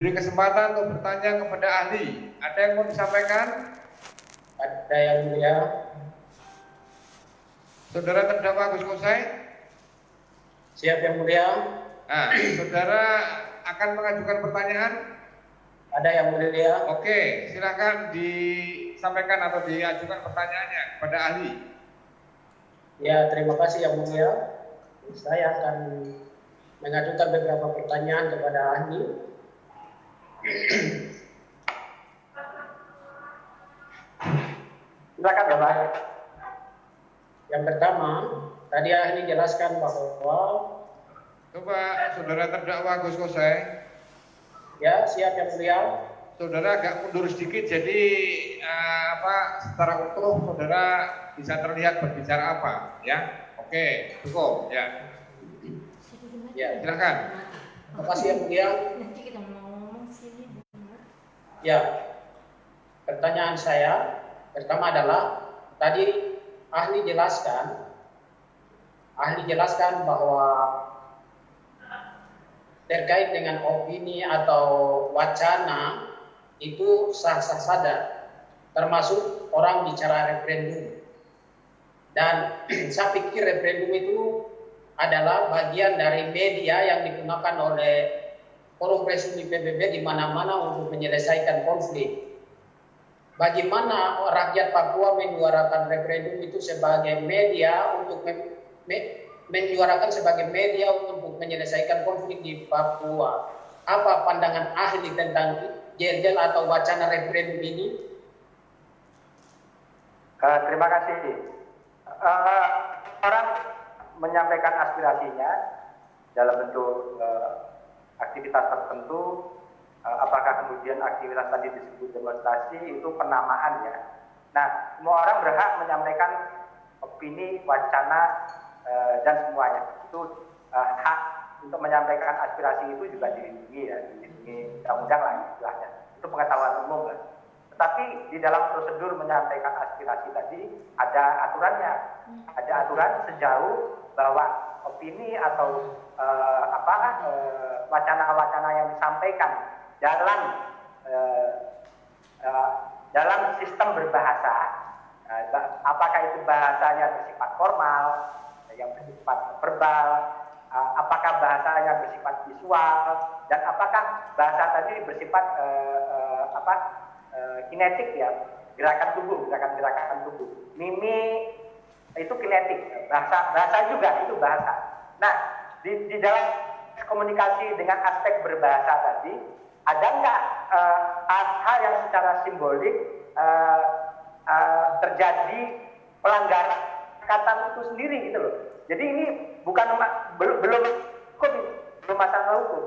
Beri kesempatan untuk bertanya kepada ahli. Ada yang mau disampaikan? Ada yang mulia. Saudara terdakwa Gus Kusai? Siap yang mulia. Nah, saudara akan mengajukan pertanyaan? Ada yang mulia. Oke, silakan disampaikan atau diajukan pertanyaannya kepada ahli. Ya, terima kasih yang mulia. Saya akan mengajukan beberapa pertanyaan kepada ahli. Silakan Bapak. Yang pertama, tadi ahli jelaskan bahwa Coba saudara terdakwa Gus Kusai. ya, siap yang mulia. Saudara agak mundur sedikit, jadi secara utuh saudara bisa terlihat berbicara apa, ya? Oke, cukup, ya. Ya, Silakan. terima kasih yang mulia. Ya, pertanyaan saya pertama adalah tadi ahli jelaskan bahwa terkait dengan opini atau wacana itu sah-sah saja, termasuk orang bicara referendum. Dan saya pikir referendum itu adalah bagian dari media yang digunakan oleh Forum Resmi PBB di mana-mana untuk menyelesaikan konflik. Bagaimana rakyat Papua menyuarakan referendum itu sebagai media untuk menyuarakan sebagai media untuk menyelesaikan konflik di Papua. Apa pandangan ahli tentang jel atau wacana referendum ini? Terima kasih. Orang menyampaikan aspirasinya dalam bentuk aktivitas tertentu, apakah kemudian aktivitas tadi disebut demonstrasi, itu penamaan ya. Nah, semua orang berhak menyampaikan opini, wacana, dan semuanya. Itu hak untuk menyampaikan aspirasi itu juga dilindungi ya, dilindungi undang-undang lah istilahnya. Itu pengetahuan umum lah. Tetapi di dalam prosedur menyampaikan aspirasi tadi ada aturannya. Ada aturan sejauh bahwa opini atau wacana-wacana yang disampaikan dalam sistem berbahasa, apakah itu bahasanya bersifat formal, yang bersifat verbal, apakah bahasanya bersifat visual, dan apakah bahasa tadi bersifat kinetik ya, gerakan tubuh. Mimik itu kinetik, bahasa juga itu bahasa. Nah, di dalam komunikasi dengan aspek berbahasa tadi, ada nggak hal yang secara simbolik terjadi pelanggaran kata itu sendiri gitu loh. Jadi ini belum masalah hukum.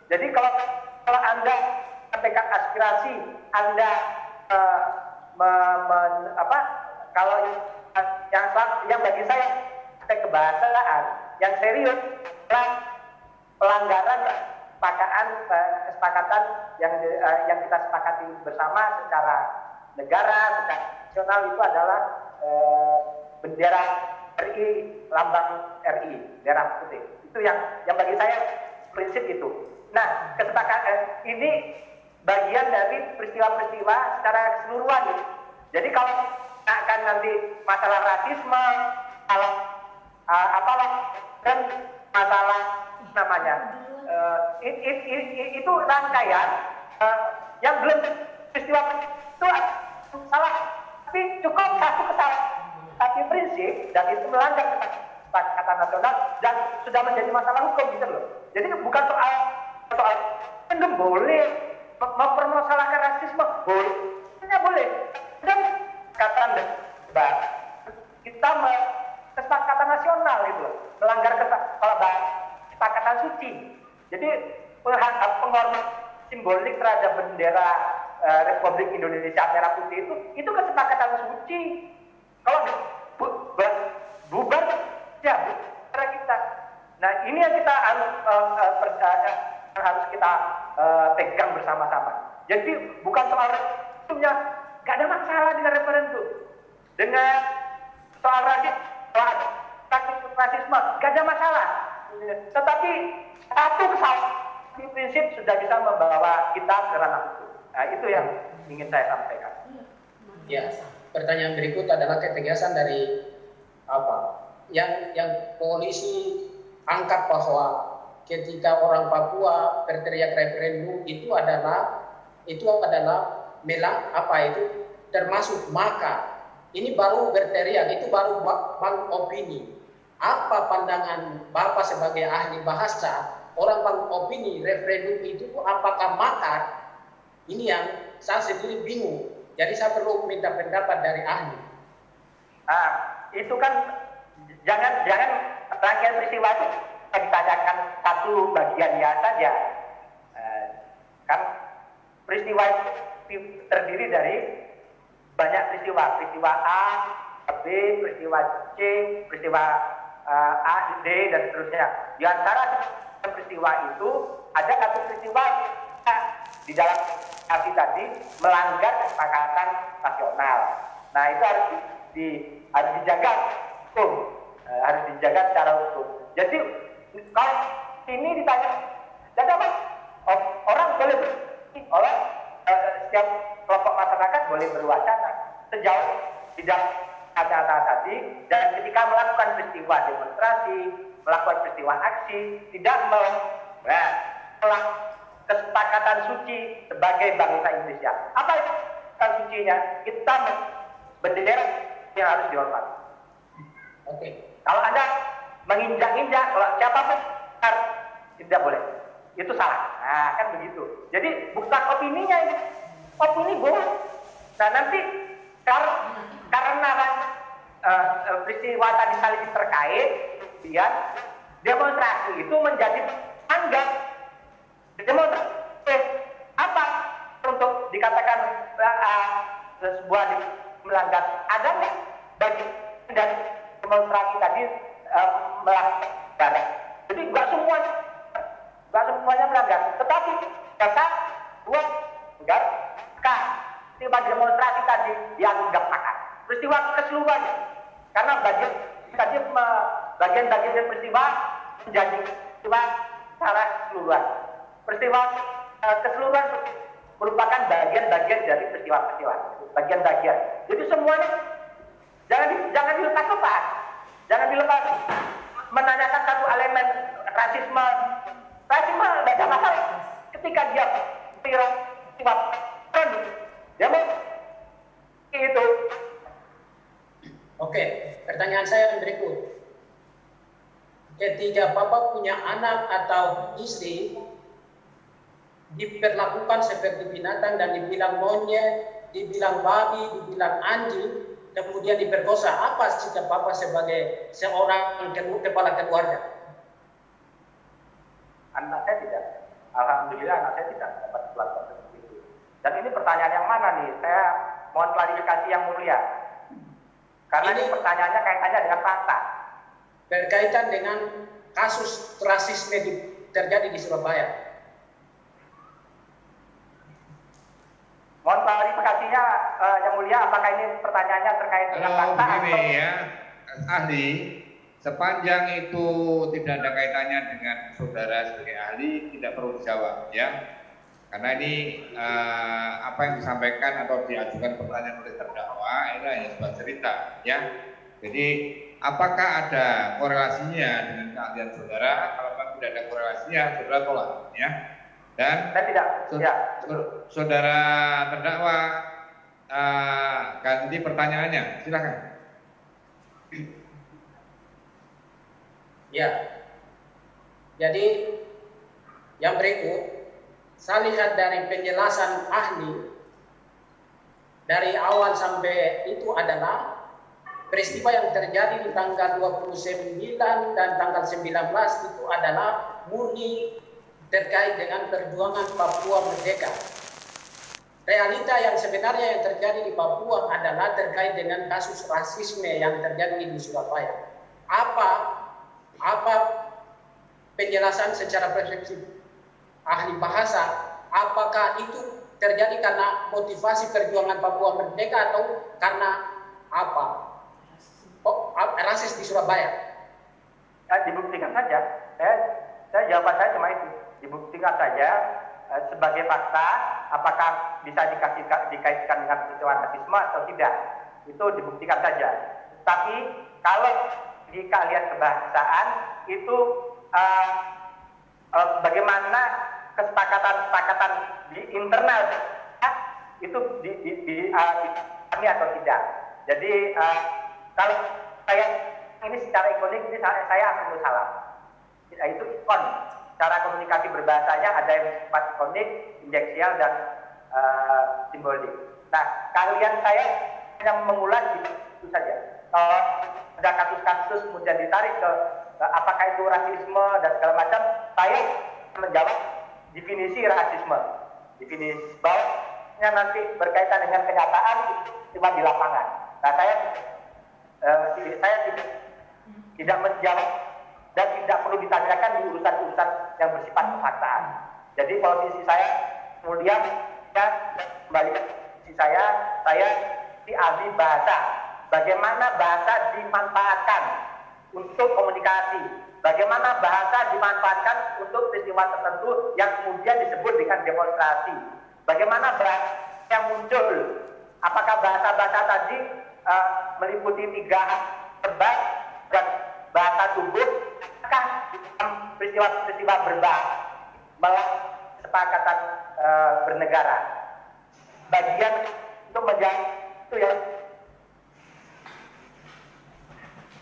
Jadi kalau Anda menyampaikan aspirasi, Anda kalau yang bagi saya kebahasaan yang serius adalah pelanggaran kesepakatan yang kita sepakati bersama secara negara, secara nasional, itu adalah bendera RI, lambang RI, merah putih. Itu yang bagi saya prinsip itu. Nah, kesepakatan ini bagian dari peristiwa-peristiwa secara keseluruhan. Jadi kalau akan nanti masalah rasisme, dan masalah namanya itu rangkaian yang belum peristiwa itu salah, tapi cukup satu kesalahan, tapi prinsip dan itu melanggar kesepakatan nasional dan sudah menjadi masalah hukum gitu loh. Jadi bukan soal boleh mempermasalahkan rasisme, boleh dan kata kita kesepakatan nasional itu loh, melanggar kesepakatan suci. Jadi penghormatan simbolik terhadap bendera Republik Indonesia merah putih itu kesepakatan suci. Kalau bubar ya bubar kita. Nah, ini yang kita harus kita pegang bersama-sama. Jadi bukan soal referendumnya, nggak ada masalah dengan referendum. Dengan soal rasisme, nggak ada masalah. Tetapi satu kesalahan prinsip sudah bisa membawa kita ke ranah hukum. Nah, itu yang ingin saya sampaikan. Ya, pertanyaan berikut adalah ketegasan dari apa? Yang polisi angkat bahwa ketika orang Papua berteriak referendum itu adalah termasuk maka ini baru berteriak, itu baru bang opini. Apa pandangan Bapak sebagai ahli bahasa, orang bang opini referendum itu apakah makar? Ini yang saya sendiri bingung. Jadi saya perlu minta pendapat dari ahli. Nah, itu kan jangan rangkaian peristiwa itu ditanyakan satu bagiannya saja. Kan peristiwa itu terdiri dari banyak peristiwa A, B, peristiwa C, peristiwa A, D, dan seterusnya. Di antara peristiwa itu ada satu peristiwa di dalam arti tadi melanggar kesepakatan nasional. Nah, itu harus dijaga hukum, harus dijaga secara hukum. Jadi kalau ini ditanya, dan apa? Orang boleh setiap kelompok masyarakat boleh berwacana sejauh tidak kata-kata tadi, dan ketika melakukan peristiwa demonstrasi, melakukan peristiwa aksi, tidak melakukan kesepakatan suci sebagai bangsa Indonesia. Apa itu kesepakatan sucinya? Kita bendera yang harus dihormati. Oke. Kalau Anda menginjak-injak, kalau siapapun tidak boleh. Itu salah. Nah, kan begitu. Jadi bukan opininya ini. Opini boleh. Nah, nanti karena peristiwa tadi saling terkait, kemudian demonstrasi itu menjadi anggap demonstrasi apa untuk dikatakan sebuah melanggar. Ada nggak bagi dan demonstrasi tadi melanggar? Jadi nggak semuanya melanggar, tetapi kata dua melanggar peristiwa demonstrasi tadi dianggap makar. Peristiwa keseluruhan, karena bagian-bagian dari peristiwa menjadi peristiwa secara keseluruhan. Peristiwa keseluruhan merupakan bagian-bagian dari peristiwa-peristiwa, bagian-bagian. Jadi semuanya jangan dilepas-lepas, jangan dilepas menanyakan satu elemen rasisme tidak ada masalah ketika dia peristiwa dia mau itu. Oke, pertanyaan saya yang berikut. Ketika Bapak punya anak atau istri diperlakukan seperti binatang dan dibilang monyet, dibilang babi, dibilang anjing, kemudian diperkosa, apa sikap Bapak sebagai seorang kepala keluarga? Anak saya tidak. Alhamdulillah anak saya tidak dapat perlakuan seperti itu. Dan ini pertanyaan yang mana nih? Saya mohon klarifikasi yang mulia. Karena ini pertanyaannya kaitannya dengan fakta. Berkaitan dengan kasus rasisme terjadi di Surabaya. Mohon klarifikasinya yang mulia, apakah ini pertanyaannya terkait dengan fakta? Begini ya, ahli, sepanjang itu tidak ada kaitannya dengan saudara sebagai ahli, tidak perlu dijawab ya. Karena ini apa yang disampaikan atau diajukan pertanyaan oleh terdakwa ini hanya sebuah cerita ya. Jadi apakah ada korelasinya dengan keahlian saudara? Kalau tidak ada korelasinya, saudara tolak ya. Dan tidak. Saudara terdakwa ganti pertanyaannya, silakan. Ya. Jadi yang berikut, saya lihat dari penjelasan ahli dari awal sampai itu adalah peristiwa yang terjadi di tanggal 29 dan tanggal 19 itu adalah murni terkait dengan perjuangan Papua Merdeka. Realita yang sebenarnya yang terjadi di Papua adalah terkait dengan kasus rasisme yang terjadi di Surabaya. Apa penjelasan secara perspektif ahli bahasa, apakah itu terjadi karena motivasi perjuangan Papua Merdeka atau karena apa? Rasis di Surabaya? Dibuktikan saja. Saya jawaban saya cuma itu. dibuktikan saja sebagai fakta, apakah bisa dikaitkan dengan peristiwa rasisme atau tidak, itu dibuktikan saja. Tapi kalau jika lihat kebahasaan itu bagaimana kesepakatan di internal itu dipahami atau tidak. Jadi kalau saya ini secara ikonik ini saya akan salah. Itu ikon. Cara komunikasi berbahasanya ada yang sifat ikonik, injeksial dan simbolik. Nah, kalian saya hanya mengulas itu saja. Kalau ada kasus-kasus kemudian ditarik ke apakah itu rasisme dan segala macam, saya menjawab definisi rasisme. Definisi bahwa nanti berkaitan dengan kenyataan cuma di lapangan. Nah, saya tidak menjawab dan tidak perlu ditanyakan di urusan-urusan yang bersifat kefaktaan. Jadi posisi saya kemudian kembali ke posisi saya di ahli bahasa. Bagaimana bahasa dimanfaatkan untuk komunikasi? Bagaimana bahasa dimanfaatkan untuk peristiwa tertentu yang kemudian disebut dengan demonstrasi? Bagaimana bahasa yang muncul? Apakah bahasa-bahasa tadi meliputi 3 verbal dan bahasa tubuh? Apakah peristiwa-peristiwa berbahasa melalui kesepakatan bernegara? Bagian untuk menjawab itu ya.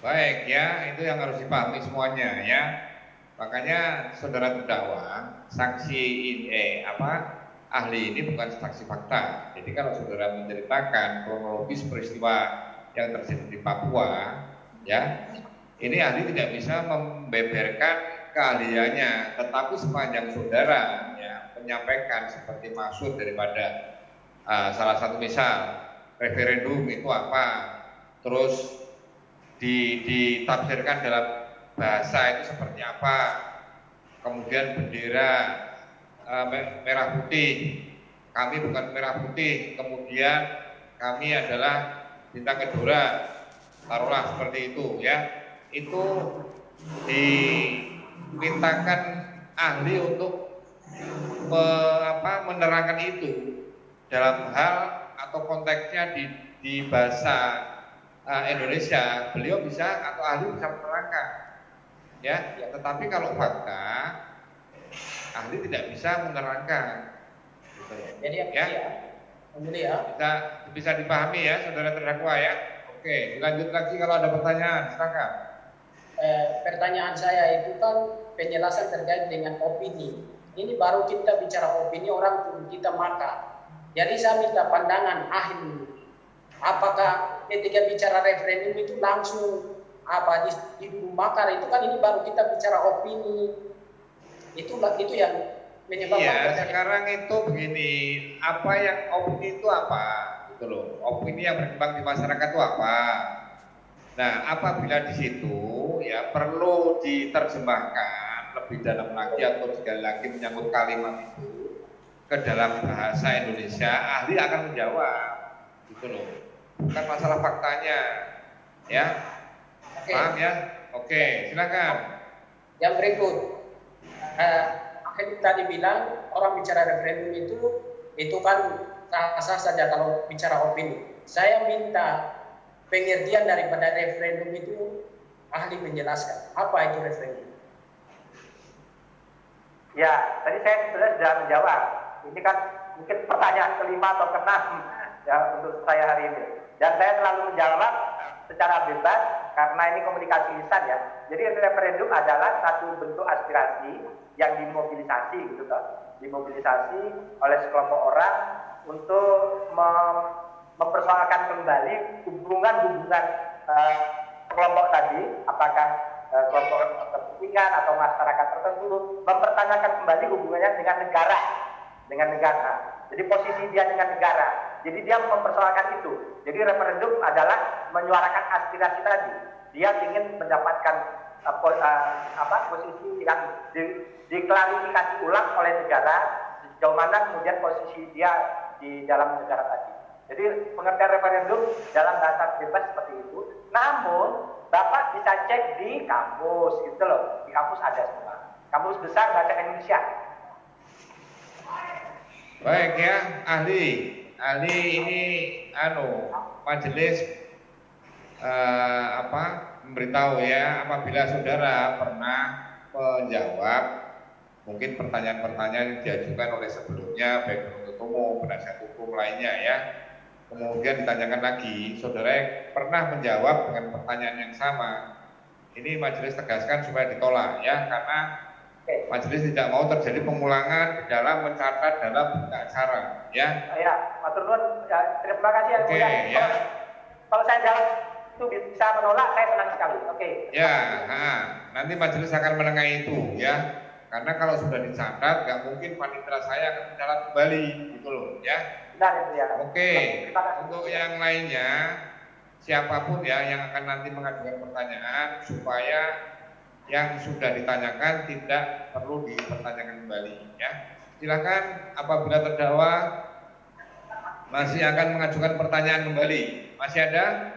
Baik ya, itu yang harus dipahami semuanya ya. Makanya saudara terdakwa, saksi ini ahli ini bukan saksi fakta. Jadi kalau saudara menceritakan kronologis peristiwa yang terjadi di Papua, ya, ini ahli tidak bisa membeberkan keahliannya. Tetapi sepanjang saudara ya menyampaikan seperti maksud daripada salah satu misal referendum itu apa, terus ditafsirkan dalam bahasa itu seperti apa, kemudian bendera merah putih, kami bukan merah putih, kemudian kami adalah bintang kedora, taruhlah seperti itu ya. Itu dimintakan ahli untuk menerangkan itu dalam hal atau konteksnya di bahasa Indonesia, beliau bisa atau ahli bisa menerangkan ya, tetapi kalau fakta ahli tidak bisa menerangkan gitu. Jadi ya, bisa dipahami ya saudara terdakwa ya. Oke, dilanjut lagi kalau ada pertanyaan, silakan. Pertanyaan saya itu kan penjelasan terkait dengan opini. Ini baru kita bicara opini, orang kita maka. Jadi saya minta pandangan ahli. Apakah ketika bicara referendum itu langsung di makar itu kan ini baru kita bicara opini. Itu yang menyebabkan. Iya, sekarang itu begini, apa yang opini itu apa? Gitu loh. Opini yang berkembang di masyarakat itu apa? Nah, apabila di situ ya perlu diterjemahkan lebih dalam lagi atau sekali lagi menyangkut kalimat itu ke dalam bahasa Indonesia, ahli akan menjawab. Gitu loh. Bukan masalah faktanya, ya. Oke. Paham ya? Oke, silakan. Yang berikut, tadi bilang orang bicara referendum itu kan sah saja kalau bicara opini. Saya minta pengertian daripada referendum itu ahli menjelaskan apa itu referendum. Ya, tadi saya sebenarnya sudah menjawab. Ini kan mungkin pertanyaan kelima atau keenam ya untuk saya hari ini. Dan saya selalu menjawab secara bebas karena ini komunikasi lisan ya. Jadi referendum adalah satu bentuk aspirasi yang dimobilisasi gitu kan. Dimobilisasi oleh sekelompok orang untuk mempersoalkan kembali hubungan-hubungan kelompok tadi, apakah kelompok kepentingan atau masyarakat tertentu, mempertanyakan kembali hubungannya dengan negara. Jadi posisi dia dengan negara. Jadi dia mempersoalkan itu. Jadi referendum adalah menyuarakan aspirasi tadi. Dia ingin mendapatkan posisi yang diklarifikasi ulang oleh negara sejauh mana kemudian posisi dia di dalam negara tadi. Jadi pengertian referendum dalam bahasa bebas seperti itu. Namun Bapak bisa cek di kampus gitu loh. Di kampus ada semua. Kampus besar bahasa Indonesia. Baik ya, ahli. Ahli ini majelis memberitahu ya, apabila saudara pernah menjawab mungkin pertanyaan-pertanyaan yang diajukan oleh sebelumnya, baik penuntut umum, penasihat hukum lainnya ya, kemudian ditanyakan lagi, saudara pernah menjawab dengan pertanyaan yang sama, ini majelis tegaskan supaya ditolak ya, karena majelis tidak mau terjadi pengulangan di dalam mencatat dalam berita acara ya. Ya, matur nuwun. Ya, terima kasih ya. Oke, ya. Kalau saya jawab itu bisa menolak, saya senang sekali. Oke. Ya, nanti majelis akan menengahi itu ya. Karena kalau sudah dicatat, nggak mungkin panitera saya akan mencatat kembali, gitu loh ya. Benar itu ya. Oke, untuk yang lainnya, siapapun ya yang akan nanti mengajukan pertanyaan, supaya yang sudah ditanyakan tidak perlu dipertanyakan kembali ya. Silakan apabila terdakwa masih akan mengajukan pertanyaan kembali. Masih ada?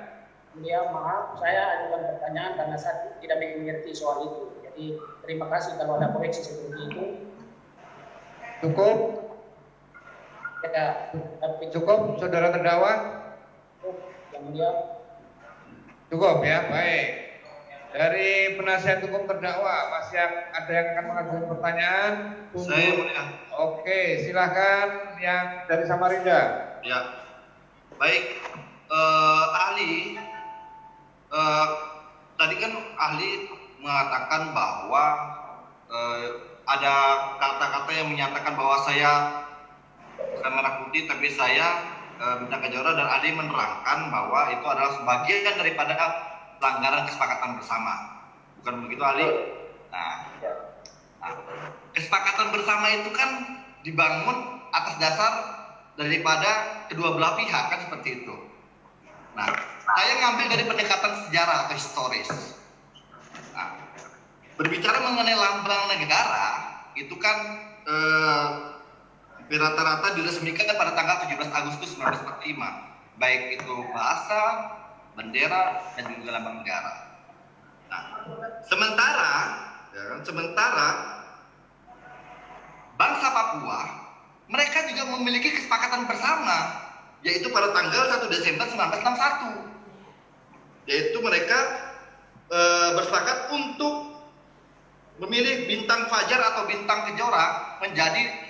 Ya, maaf, saya ajukan pertanyaan karena saya tidak mengerti soal itu. Jadi terima kasih kalau ada koreksi seperti itu. Cukup? Ya, tapi Cukup, saudara terdakwa? yang mulia. Cukup ya, baik. Dari penasihat hukum terdakwa masih ada yang akan mengajukan pertanyaan? Saya mulia. Oke, silakan yang dari Samarinda. Ya, baik. Ahli, tadi kan ahli mengatakan bahwa ada kata-kata yang menyatakan bahwa saya bukan merah putih, tapi saya bintang kejora, dan ahli menerangkan bahwa itu adalah sebagian daripada pelanggaran kesepakatan bersama. Bukan begitu ahli? Nah, kesepakatan bersama itu kan dibangun atas dasar daripada kedua belah pihak, kan seperti itu. Nah, saya ngambil dari pendekatan sejarah atau historis. Nah, berbicara mengenai lambang negara, itu kan rata-rata diresmikan pada tanggal 17 Agustus 1945, baik itu bahasa, bendera, dan juga lambang negara. Nah, sementara bangsa Papua, mereka juga memiliki kesepakatan bersama, yaitu pada tanggal 1 Desember 1961, yaitu mereka bersepakat untuk memilih bintang fajar atau bintang kejora menjadi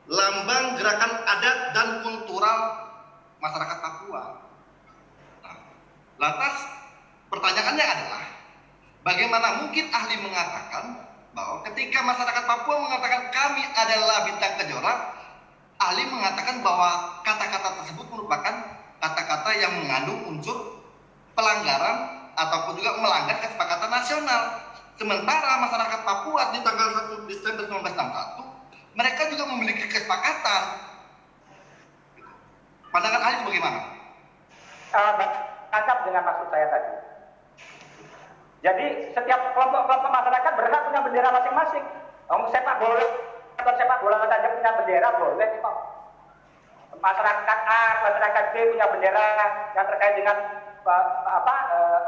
lambang gerakan adat dan kultural masyarakat Papua. Nah, lantas pertanyaannya adalah, bagaimana mungkin ahli mengatakan bahwa ketika masyarakat Papua mengatakan kami adalah bintang kejora, ahli mengatakan bahwa kata-kata tersebut merupakan kata-kata yang mengandung unsur pelanggaran ataupun juga melanggar kesepakatan nasional. Sementara masyarakat Papua di tanggal 1 Desember 1961 mereka juga memiliki kesepakatan. Pandangan ahli bagaimana? Tangkap dengan maksud saya tadi. Jadi setiap kelompok-kelompok masyarakat berhak punya bendera masing-masing. Sepak bola atau sepak bola saja punya bendera boleh kok. Masyarakat A, masyarakat B punya bendera yang terkait dengan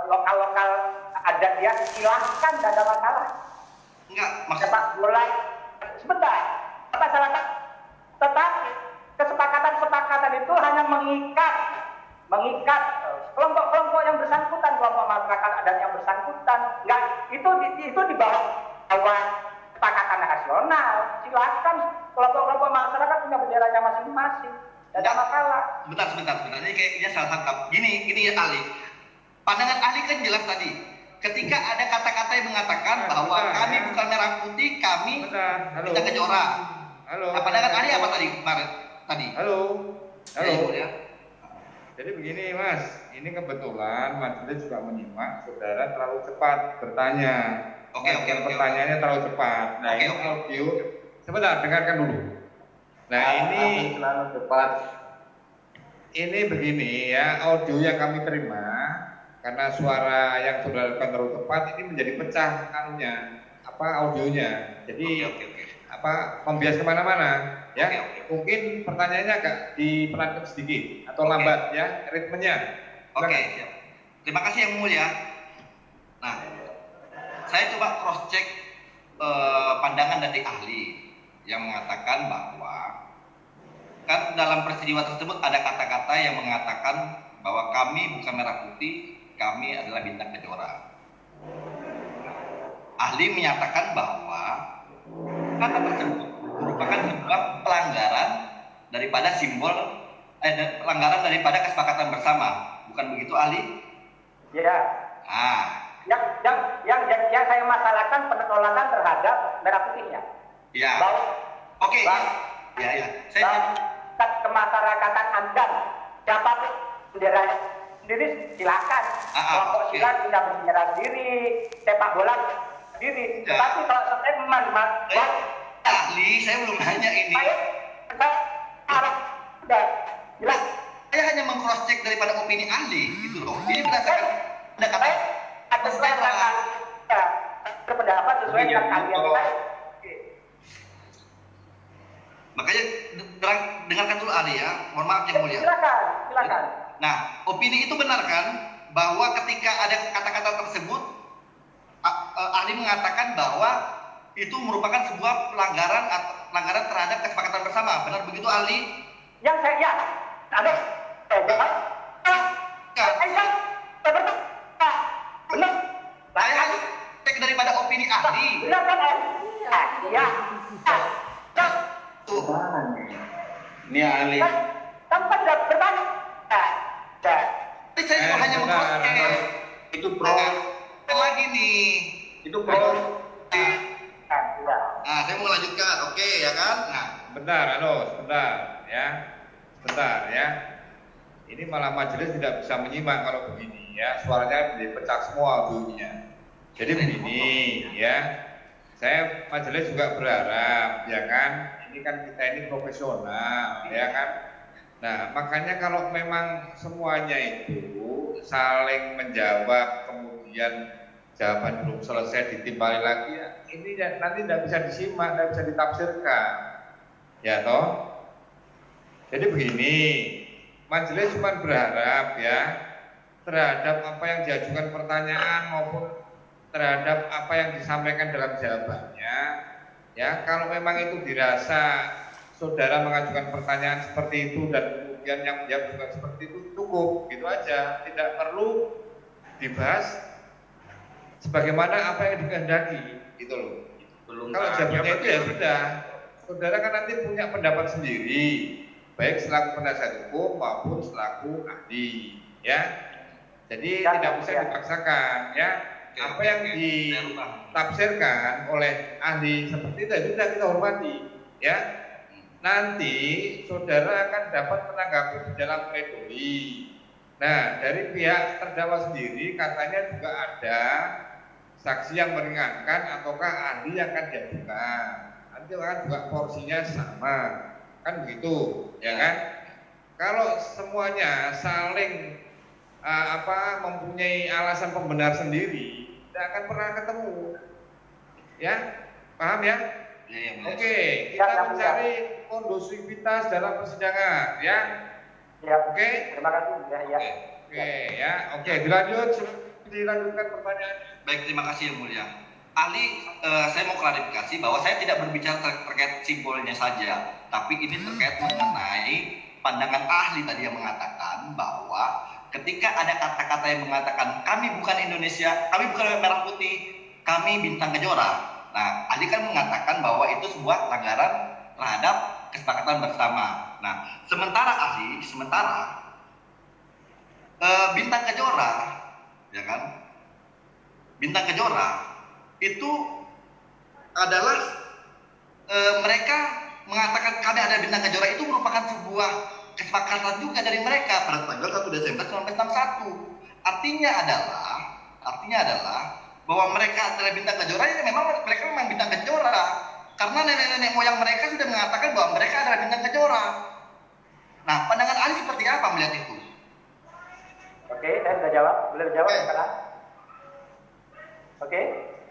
lokal-lokal adat dia, silahkan, tidak ada masalah. Enggak, maksud Sepak bola sebentar. Masyarakat, tetapi kesepakatan itu hanya mengikat kelompok-kelompok yang bersangkutan, kelompok masyarakat adat yang bersangkutan. Enggak, itu di bawah kesepakatan nasional. Silakan kelompok-kelompok masyarakat punya benderanya masing-masing. Tidak ada masalah. Sebentar. Ini kayaknya salah tangkap. Gini ya ahli. Pandangan ahli kan jelas tadi. Ketika ada kata-kata yang mengatakan bahwa kami bukan merah putih, kami bintang kejora. Halo. Nah, pandangan ahli apa tadi kemarin? Halo. Ya. Jadi begini Mas, ini kebetulan majelis juga menyimak saudara terlalu cepat bertanya. Oke. Pertanyaannya terlalu cepat. Nah, ini audio. Sebentar, dengarkan dulu. Nah, ini selalu cepat. Ini begini ya, audio yang kami terima karena suara yang saudara lakukan terlalu cepat ini menjadi pecah audionya. Jadi Oke. membias kemana-mana ya. Oke. Mungkin pertanyaannya agak dipelankan sedikit atau lambat ya ritmenya. Oke. Terima kasih yang mulia. Nah, saya coba cross check pandangan dari ahli yang mengatakan bahwa kan dalam peristiwa tersebut ada kata-kata yang mengatakan bahwa kami bukan merah putih, kami adalah bintang kejora. Ahli menyatakan bahwa kata tersebut merupakan sebuah pelanggaran daripada pelanggaran daripada kesepakatan bersama. Bukan begitu, ahli? Ya. Ah, Yang saya masalahkan penolakan terhadap merah putihnya. ya. Oke. Ya. Kemasyarakatan Anda, siapapun benderanya sendiri silakan. Kelompok silat punya bendera sendiri, sepak bola sendiri. Ya. Tapi kalau saya Ahli, saya belum nanya ini. Jelas. Saya hanya meng-cross check daripada opini ahli, gitu loh. Ini berdasarkan pendekatan berpendapat sesuai dengan kalian. Makanya dengarkan dulu ahli ya. Mohon maaf yang mulia. Silakan. Nah, opini itu benar kan bahwa ketika ada kata-kata tersebut ahli mengatakan bahwa itu merupakan sebuah pelanggaran terhadap kesepakatan bersama. Benar begitu ahli? Yang saya ada benar. Saya hanya cek daripada opini ahli. Benar kan? Iya. Tuh. Ini ahli. Tanpa bertanya. Tapi saya juga hanya meng-cross check. Itu pro. Lagi nih. Itu pro. Nah, saya mau lanjutkan. Oke, ya kan? Nah, Sebentar ya. Ini malah majelis tidak bisa menyimak kalau begini ya. Suaranya dipecah semua bunyinya. Jadi begini ya. Saya majelis juga berharap ya kan. Ini kan kita ini profesional ya kan. Nah, makanya kalau memang semuanya itu saling menjawab kemudian jawaban belum selesai ditimbali lagi ya, ini nanti tidak bisa disimak, tidak bisa ditafsirkan ya toh. Jadi begini, majelis cuma berharap ya terhadap apa yang diajukan pertanyaan maupun terhadap apa yang disampaikan dalam jawabannya ya, kalau memang itu dirasa saudara mengajukan pertanyaan seperti itu dan kemudian yang menjawab juga seperti itu, cukup gitu aja, tidak perlu dibahas sebagaimana apa yang dikehendaki gitu loh. Kalau jawabannya itu ya sudah, saudara kan nanti punya pendapat sendiri, baik selaku penasihat hukum maupun selaku ahli ya. Jadi tidak bisa dipaksakan ya. Apa yang ditafsirkan oleh ahli seperti itu sudah kita hormati ya. Nanti saudara akan dapat menanggapi di dalam pledoi. Nah, dari pihak terdakwa sendiri katanya juga ada saksi yang meringankan ataukah ahli yang akan diajukan. Nanti akan juga porsinya sama, kan begitu, ya kan? Kalau semuanya saling mempunyai alasan pembenar sendiri, tidak akan pernah ketemu, ya, paham ya? Oke, kita mencari kondusivitas dalam persidangan, ya. Oke. Terima kasih ya. Oke, dilanjutkan pertanyaannya. baik, terima kasih yang mulia. Ahli, saya mau klarifikasi bahwa saya tidak berbicara terkait simbolnya saja, tapi ini terkait mengenai pandangan ahli tadi yang mengatakan bahwa ketika ada kata-kata yang mengatakan kami bukan Indonesia, kami bukan merah putih, kami bintang kejora. Nah, ahli kan mengatakan bahwa itu sebuah pelanggaran terhadap kesepakatan bersama. Nah, sementara bintang kejora, ya kan? Bintang kejora itu adalah mereka mengatakan kami ada bintang kejora itu merupakan sebuah kesepakatan juga dari mereka pada tanggal 1 Desember 1961. Artinya adalah bahwa mereka adalah bintang kejora, ya mereka memang bintang kejora karena nenek-nenek moyang mereka sudah mengatakan bahwa mereka adalah bintang kejora. Nah, pandangan ahli seperti apa melihat itu? Oke, saya sudah jawab. Boleh dijawab sekarang? Oke.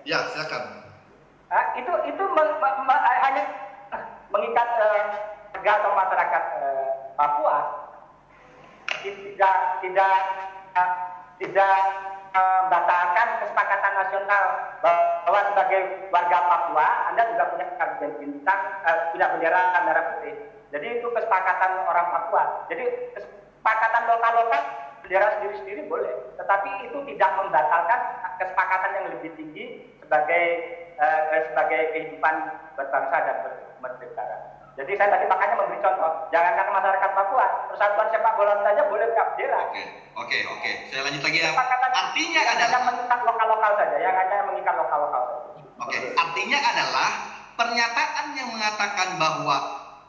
Ya, silakan. Itu hanya mengikat warga atau masyarakat Papua, tidak membatalkan kesepakatan nasional bahwa sebagai warga Papua Anda juga punya bintang, punya bendera merah putih. Jadi itu kesepakatan orang Papua. Jadi kesepakatan lokal-lokal bendera sendiri-sendiri boleh, tetapi itu tidak membatalkan kesepakatan yang lebih tinggi sebagai kehidupan berbangsa dan bernegara. Jadi saya tadi makanya memberi contoh, jangankan masyarakat Papua, persatuan sepak bola saja boleh punya bendera. Oke. Saya lanjut lagi ya. Artinya yang adalah mengikat lokal-lokal saja, yang hanya mengikat lokal-lokal saja. Oke, artinya adalah pernyataan yang mengatakan bahwa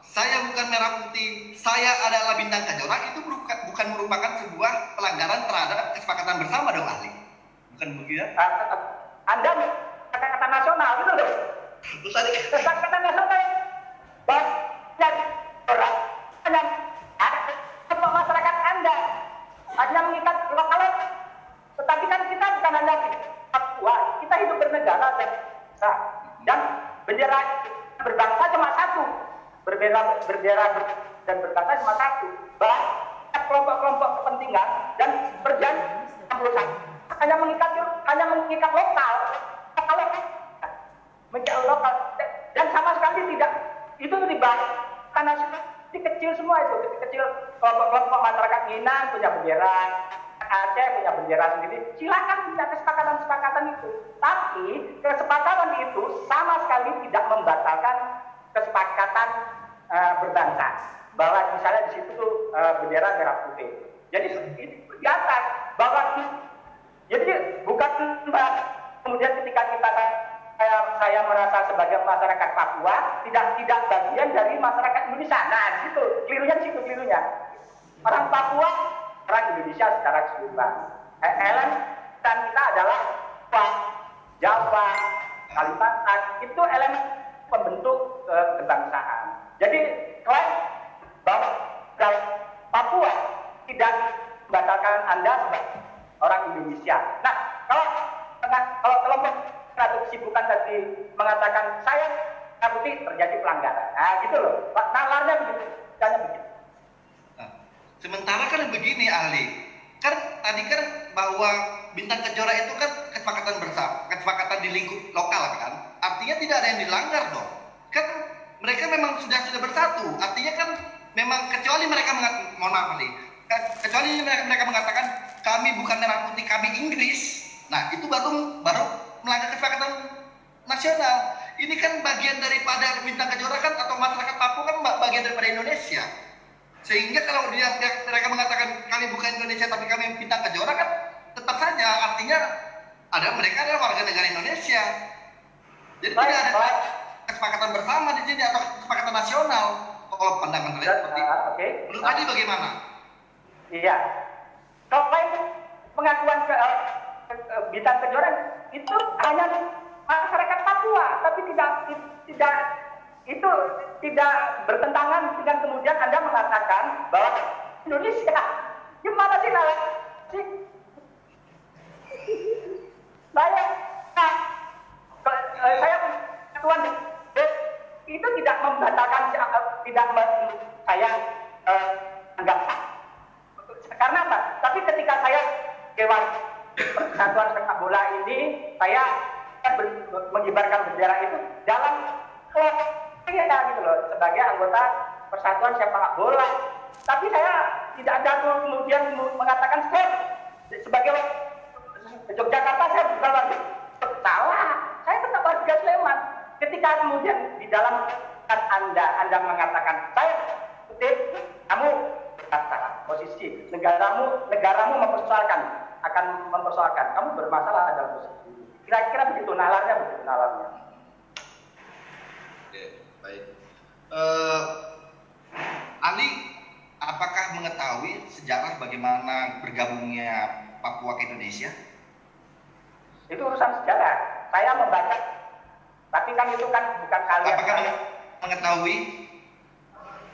saya bukan merah putih, saya adalah bintang kejora itu bukan merupakan sebuah pelanggaran terhadap kesepakatan bersama dong ahli. Bukan begitu? Anda kesepakatan nasional gitu loh. Tadi Kesepakatan nasional banyak orang hanya ada kelompok masyarakat Anda hanya mengikat lokal, tetapi kan kita bukan hanya Papua, kita hidup bernegara dan bendera berbangsa cuma satu, bendera dan berbangsa cuma satu. Banyak kelompok-kelompok kepentingan dan perjanjian hanya mengikat lokal, mengikat lokal dan sama sekali tidak itu dibahas karena kecil semua itu kecil kelompok masyarakat Minang punya bendera, Aceh punya bendera sendiri, silakan punya kesepakatan itu, tapi kesepakatan itu sama sekali tidak membatalkan kesepakatan berbangsa bahwa misalnya di situ tuh bendera merah putih. Jadi itu di atas bahwa jadi bukan kemudian ketika saya merasa sebagai masyarakat Papua tidak bagian dari masyarakat Indonesia. Nah, situ kelirunya. Orang Papua, orang Indonesia secara keseluruhan. Dan kita adalah Jawa, Kalimantan, itu elemen pembentuk kebangsaan. Jadi klaim bahwa Papua tidak membatalkan Anda sebagai orang Indonesia. Nah, kalau kelompok atau kesibukan tadi mengatakan saya putih terjadi pelanggaran. Nah, gitu loh. Nalarnya begitu. Nah, sementara kan begini ahli. Kan tadi kan bahwa bintang kejora itu kan kesepakatan bersama, kesepakatan di lingkup lokal kan. Artinya tidak ada yang dilanggar dong. Kan mereka memang sudah bersatu. Artinya kan memang kecuali mereka kecuali mereka mengatakan kami bukan merah putih, kami Inggris. Nah, itu baru melanggar kesepakatan nasional. Ini kan bagian daripada bintang kejora kan atau masyarakat Papua kan bagian daripada Indonesia. Sehingga kalau mereka mengatakan kami bukan Indonesia tapi kami bintang kejora kan tetap saja artinya mereka adalah warga negara Indonesia. Jadi tidak ada kesepakatan bersama di sini atau kesepakatan nasional. Kalau pandangan kalian seperti itu. Menurut tadi bagaimana? Iya. Kalau pengakuan bintang kejora itu hanya masyarakat Papua, tapi tidak bertentangan dengan kemudian Anda mengatakan bahwa Indonesia gimana sih saya tuan itu tidak membatalkan saya anggap karena apa? Tapi ketika saya dewan persatuan sepak bola ini saya mengibarkan bendera itu dalam kelompoknya gitu loh sebagai anggota persatuan sepak bola. Tapi saya tidak ada kemudian mengatakan saya sebagai Yogyakarta saya bukan warga salah. Saya tetap warga Sleman. Ketika kemudian di dalam Anda mengatakan saya kamu salah posisi negaramu akan mempersoalkan kamu bermasalah dalam posisi ini. Kira-kira begitu nalarnya. Oke, baik. Ali, apakah mengetahui sejarah bagaimana bergabungnya Papua ke Indonesia? Itu urusan sejarah. Saya membaca, tapi kan itu kan bukan kalian. Apakah mengetahui?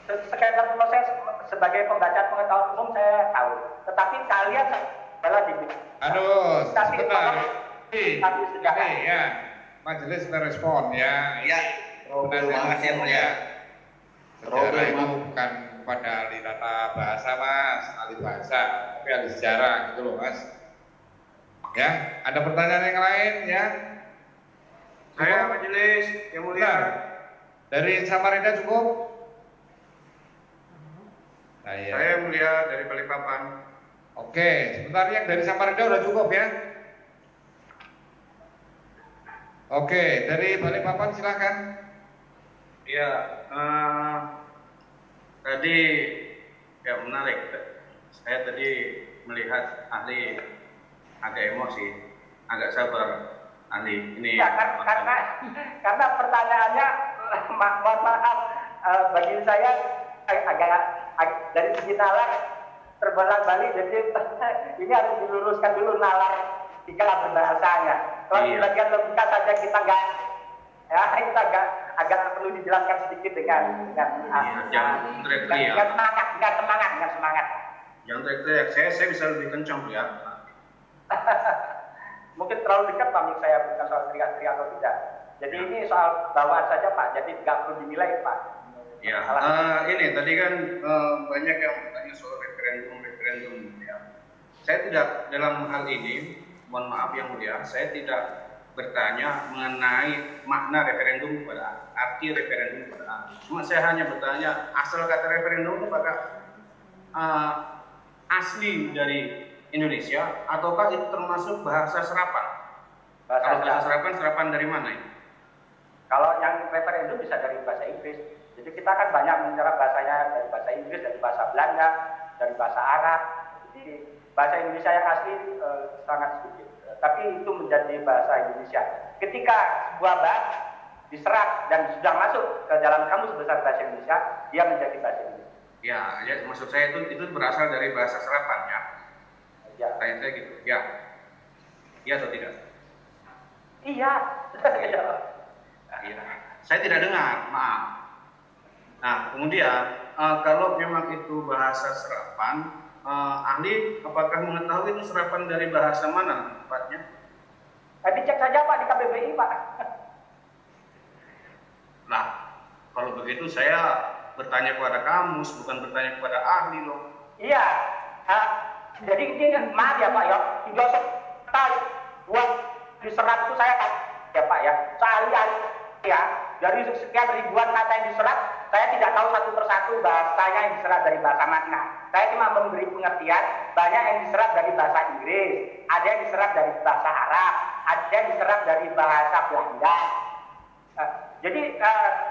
Sekedar proses sebagai pembaca pengetahuan umum saya tahu. Tetapi kalian adalah di sebentar. Ini ya, majelis merespon ya. Ya. Terima kasih ya. Sejarah itu bukan pada ahli tata bahasa mas, ahli bahasa, tapi ahli sejarah gitu loh mas. Ya, ada pertanyaan yang lain ya? Saya majelis yang mulia. Dari Samarinda cukup? Nah, ya. Saya Mulia dari Balikpapan. Oke, sebentar yang dari Samarinda udah cukup ya. Oke, dari Balikpapan silakan. Iya, tadi ya menarik. Saya tadi melihat ahli agak emosi, agak sabar ahli ini. Ya, karena pertanyaannya mohon maaf bagi saya agak dari segi nalar terbolak-balik, jadi ini harus diluruskan dulu nalar jika berbahasanya. Kalau di Iya. bagian logika saja kita kita agak perlu dijelaskan sedikit dengan Jangan teriak-teriak. dengan semangat. Jangan teriak-teriak. Saya bisa lebih kencang ya. Mungkin terlalu dekat pamit saya, bukan soal teriak-teriak atau tidak. Jadi ini soal bawaan saja Pak, jadi nggak perlu dinilai Pak. Ya, ini tadi kan banyak yang bertanya soal referendum ya. Saya tidak dalam hal ini, mohon maaf yang mulia, saya tidak bertanya mengenai makna referendum kepada arti referendum kepada cuma saya hanya bertanya asal kata referendum itu apakah asli dari Indonesia ataukah itu termasuk bahasa serapan? Kalau bahasa serapan dari mana ini? Kalau yang referendum bisa dari bahasa Inggris. Jadi kita kan banyak menyerap bahasanya dari bahasa Inggris, dari bahasa Belanda, dari bahasa Arab. Jadi bahasa Indonesia yang asli sangat sedikit. Tapi itu menjadi bahasa Indonesia. Ketika sebuah bahasa diserap dan sudah masuk ke dalam kamus besar bahasa Indonesia, dia menjadi bahasa Indonesia. Ya, maksud saya itu berasal dari bahasa serapan ya. Ya. Kayak saya gitu. Ya. Iya atau tidak? Iya. Iya. Saya tidak dengar, maaf. Nah, kemudian kalau memang itu bahasa serapan, ahli apakah mengetahui itu serapan dari bahasa mana tepatnya? Dicek saja Pak di KBBI Pak. Nah, kalau begitu saya bertanya kepada kamus, bukan bertanya kepada ahli loh. Iya. Jadi ini maaf ya Pak ya, tidak sekali buat diserap itu saya ya Pak ya, sehari-hari ya, dari sekian ribuan kata yang diserap, saya tidak tahu satu persatu bahasanya yang diserap dari bahasa mana. Saya cuma memberi pengertian, banyak yang diserap dari bahasa Inggris, ada yang diserap dari bahasa Arab, ada yang diserap dari bahasa Belanda. Jadi,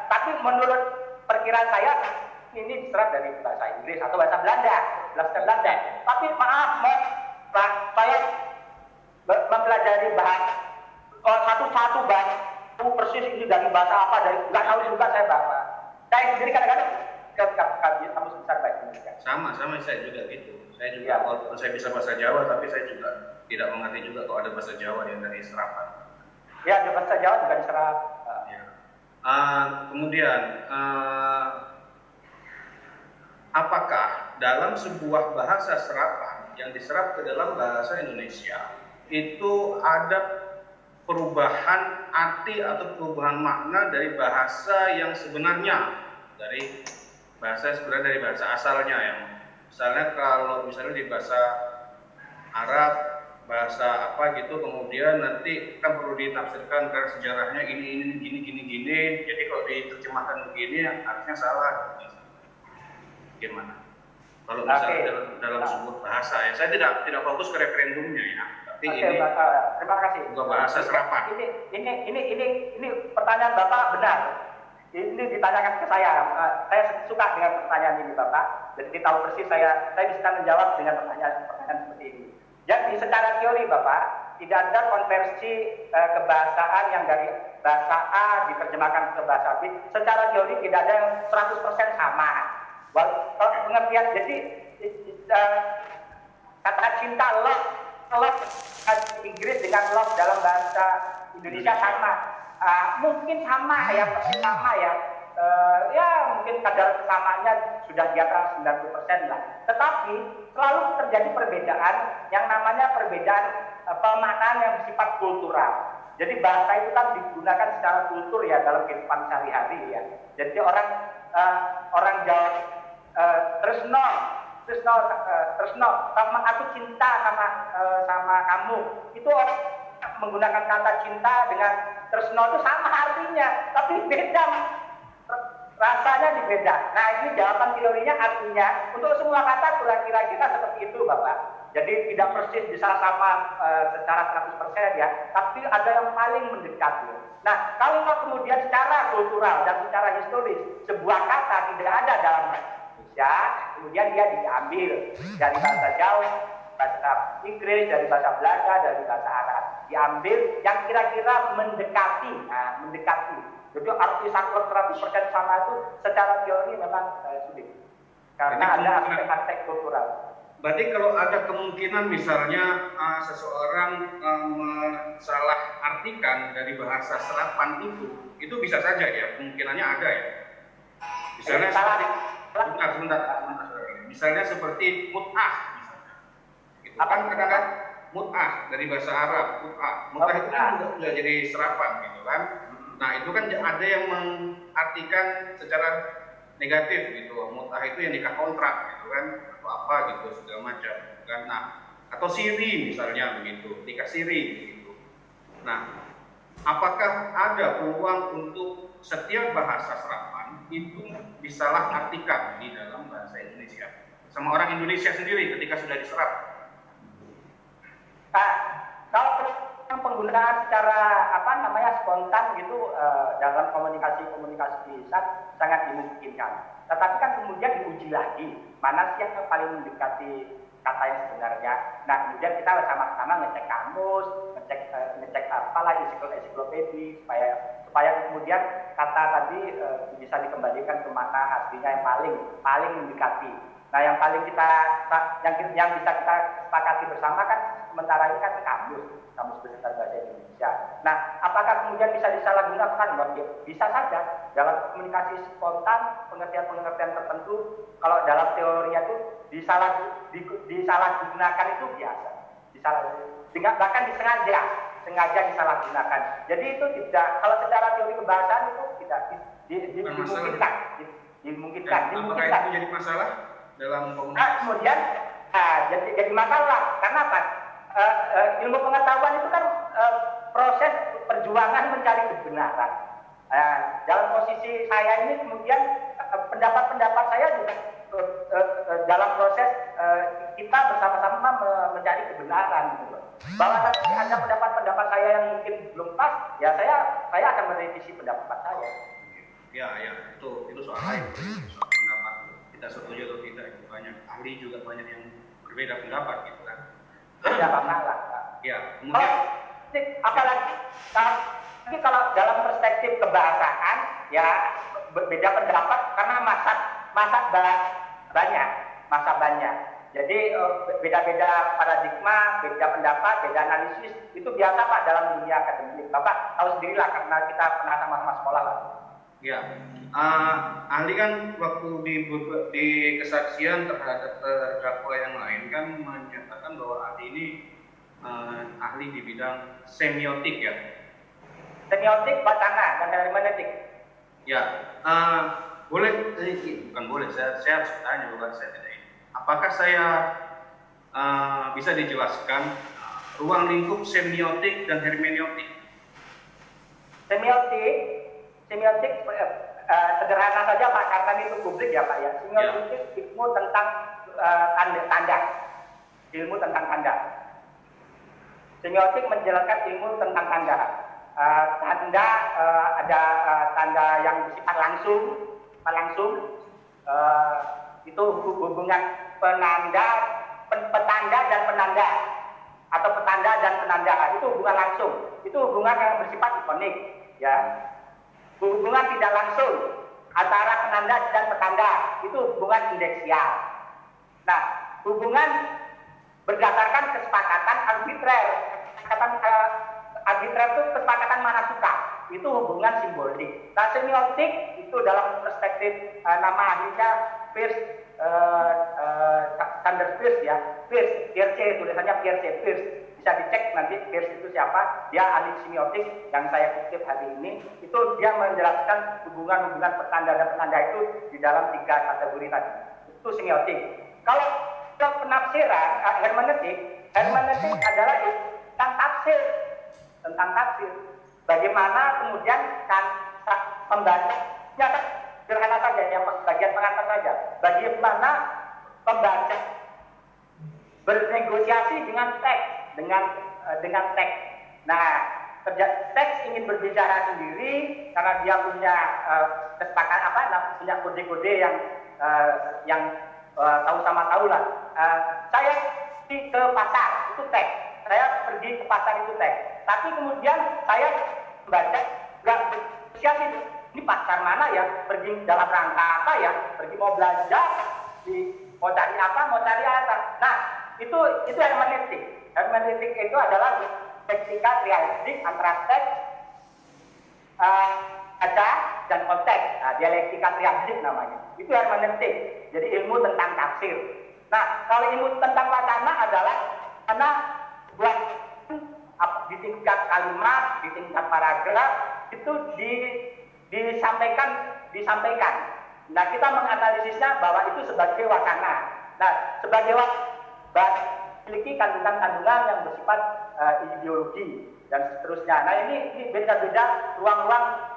tapi menurut perkiraan saya, ini diserap dari bahasa Inggris atau bahasa Belanda. Tapi maaf, saya mempelajari bahasa satu-satu bahasa persis ini dari bahasa apa, dari nggak tahu juga saya bahasa. Saya sendiri kadang-kadang kajian kamus besar bahasa Indonesia. Sama saya juga gitu. Saya juga walaupun saya bisa bahasa Jawa, tapi saya juga tidak mengerti juga kalau ada bahasa Jawa yang dari serapan. Ya, di bahasa Jawa juga diserap. Ya. Kemudian apakah dalam sebuah bahasa serapan yang diserap ke dalam bahasa Indonesia itu ada perubahan arti atau perubahan makna dari bahasa yang sebenarnya dari bahasa asalnya ya. Misalnya kalau di bahasa Arab, bahasa apa gitu, kemudian nanti kan perlu ditafsirkan karena sejarahnya ini gini. Jadi kalau diterjemahkan begini artinya salah. Gimana? Kalau misalnya dalam sebuah bahasa ya, saya tidak fokus ke referendumnya ya. Tapi ini terima kasih. Bukan bahasa serapan. Ini pertanyaan Bapak benar. Ini ditanyakan ke saya. Saya suka dengan pertanyaan ini Bapak. Jadi tahu persis saya bisa menjawab dengan pertanyaan seperti ini. Jadi secara teori Bapak, tidak ada konversi kebahasaan yang dari bahasa A diterjemahkan ke bahasa B. Secara teori tidak ada yang 100% sama. Kalau pengertian, jadi kata cinta love Inggris dengan love dalam bahasa Indonesia sama. Mungkin sama ya, pasti sama ya. Ya mungkin kadar kesamanya sudah di atas 90% lah. Tetapi selalu terjadi perbedaan yang namanya perbedaan pemaknaan yang bersifat kultural. Jadi bahasa itu kan digunakan secara kultur ya dalam kehidupan sehari-hari ya. Jadi orang Jawa tresno sama aku cinta sama kamu, itu menggunakan kata cinta dengan tresno itu sama artinya, tapi beda Rasanya dibeda. Nah, ini jawaban teorinya artinya untuk semua kata kira-kira kita seperti itu, Bapak. Jadi tidak persis bisa sama secara 100% ya, tapi ada yang paling mendekati. Nah, kalau kemudian secara kultural dan secara historis sebuah kata tidak ada dalam bahasa Indonesia, kemudian dia diambil dari bahasa Jawa, bahasa Inggris, dari bahasa Belanda, dari bahasa Arab, diambil yang kira-kira mendekati, mendekati. Jadi arti saklek 100% sama itu secara teori memang sulit. Karena ada aspek-aspek kultural. Berarti kalau ada kemungkinan misalnya seseorang salah artikan dari bahasa serapan itu bisa saja ya, kemungkinannya ada ya. Misalnya sebentar. Misalnya seperti mut'ah misalnya. Itu kan kadang-kadang mut'ah dari bahasa Arab, mut'ah itu kan juga jadi serapan gitu kan. Nah, itu kan ada yang mengartikan secara negatif gitu. Mut'ah itu yang nikah kontrak gitu kan, atau apa gitu segala macam kan. Nah, atau siri misalnya begitu, nikah siri gitu. Nah, apakah ada peluang untuk setiap bahasa serapan itu disalah artikan di dalam bahasa Indonesia sama orang Indonesia sendiri ketika sudah diserap? Kalau penggunaan secara spontan gitu dalam komunikasi lisan sangat dimungkinkan. Tetapi kan kemudian diuji lagi mana sih yang paling mendekati kata yang sebenarnya. Nah, kemudian kita sama-sama ngecek kamus, ngecek apalah ensiklopedi supaya kemudian kata tadi bisa dikembalikan ke makna aslinya yang paling mendekati. Nah, yang paling yang bisa kita sepakati bersama kan sementara ini kan kamus besar bahasa Indonesia. Nah, apakah kemudian bisa disalahgunakan? Bisa saja dalam komunikasi spontan, pengertian tertentu. Kalau dalam teorinya itu disalahgunakan itu biasa. Bahkan sengaja disalahgunakan. Jadi itu tidak, kalau secara teori kebahasaan itu tidak dimungkinkan. Apakah itu jadi masalah dalam komunikasi? Kemudian jadi masalah. Karena apa? Ilmu pengetahuan itu kan proses perjuangan mencari kebenaran. Dalam posisi saya ini kemudian pendapat saya juga dalam proses kita bersama-sama mencari kebenaran gitu. Bahwa nanti ada pendapat saya yang mungkin belum pas, ya saya akan merevisi pendapat saya. Ya, itu soal lain, soal pendapat kita setuju atau tidak itu banyak ahli juga banyak yang berbeda pendapat gitu kan. Tidak masalah. Ya, kemudian apalagi tapi kalau dalam perspektif kebahasaan ya berbeda pendapat karena masa banyak. Jadi beda-beda paradigma, beda pendapat, beda analisis itu biasa Pak dalam dunia akademik. Bapak tahu sendirilah karena kita pernah sama-sama sekolah lah. Ya, ahli kan waktu di kesaksian terhadap terdakwa yang lain kan menyatakan bahwa ahli ini ahli di bidang semiotik ya. Semiotik, wacana, dan hermeneutik. Ya, bukan boleh, saya harus bertanya bukan saya tidak ini. Apakah saya bisa dijelaskan ruang lingkup semiotik dan hermeneutik? Semiotik sederhana saja Pak, karena itu publik ya Pak ya. Semiotik ilmu tentang tanda. Ilmu tentang tanda. Semiotik menjelaskan ilmu tentang tanda. Tanda ada tanda yang bersifat langsung, itu hubungan petanda dan penanda atau petanda dan penanda itu hubungan langsung, itu hubungan yang bersifat ikonik ya. Hubungan tidak langsung antara penanda dan petanda itu hubungan indeksial. Nah, hubungan berdasarkan kesepakatan arbitrer. Arbitrer itu kesepakatan mana suka, itu hubungan simbolik. Nah, semiotik itu dalam perspektif nama ahlinya Sanders Peirce ya, Peirce tulisannya Peirce. Bisa dicek nanti Peirce itu siapa, dia ahli semiotik yang saya kutip hari ini. Itu dia menjelaskan hubungan-hubungan petanda dan penanda itu di dalam 3 kategori tadi. Itu semiotik. Kalau penafsiran hermeneutik adalah tentang tafsir. Bagaimana kemudian kan pembacanya sederhana saja, yang bagian pengantar saja. Bagaimana pembaca bernegosiasi dengan teks, dengan teks. Nah, teks ingin berbicara sendiri karena dia punya kesepakatan punya kode-kode yang tahu sama tahu lah. Saya pergi ke pasar itu teks, saya pergi ke pasar itu teks. Tapi kemudian saya membaca nggak bersiasi ini pasar mana ya, pergi dalam rangka apa ya, pergi mau belajar, mau cari apa. Nah, itu hermeneutik. Hermeneutik itu adalah leksikal triadic antara teks, baca dan konteks. Nah, dialektika triadic namanya. Itu hermeneutik. Jadi ilmu tentang tafsir. Nah, kalau ilmu tentang wacana adalah karena buat di tingkat kalimat, di tingkat paragraf itu disampaikan. Nah, kita menganalisisnya bahwa itu sebagai wacana. Nah, sebagai wacana memiliki kandungan-kandungan yang bersifat ideologi dan seterusnya. Nah, ini beda-beda ruang-ruang.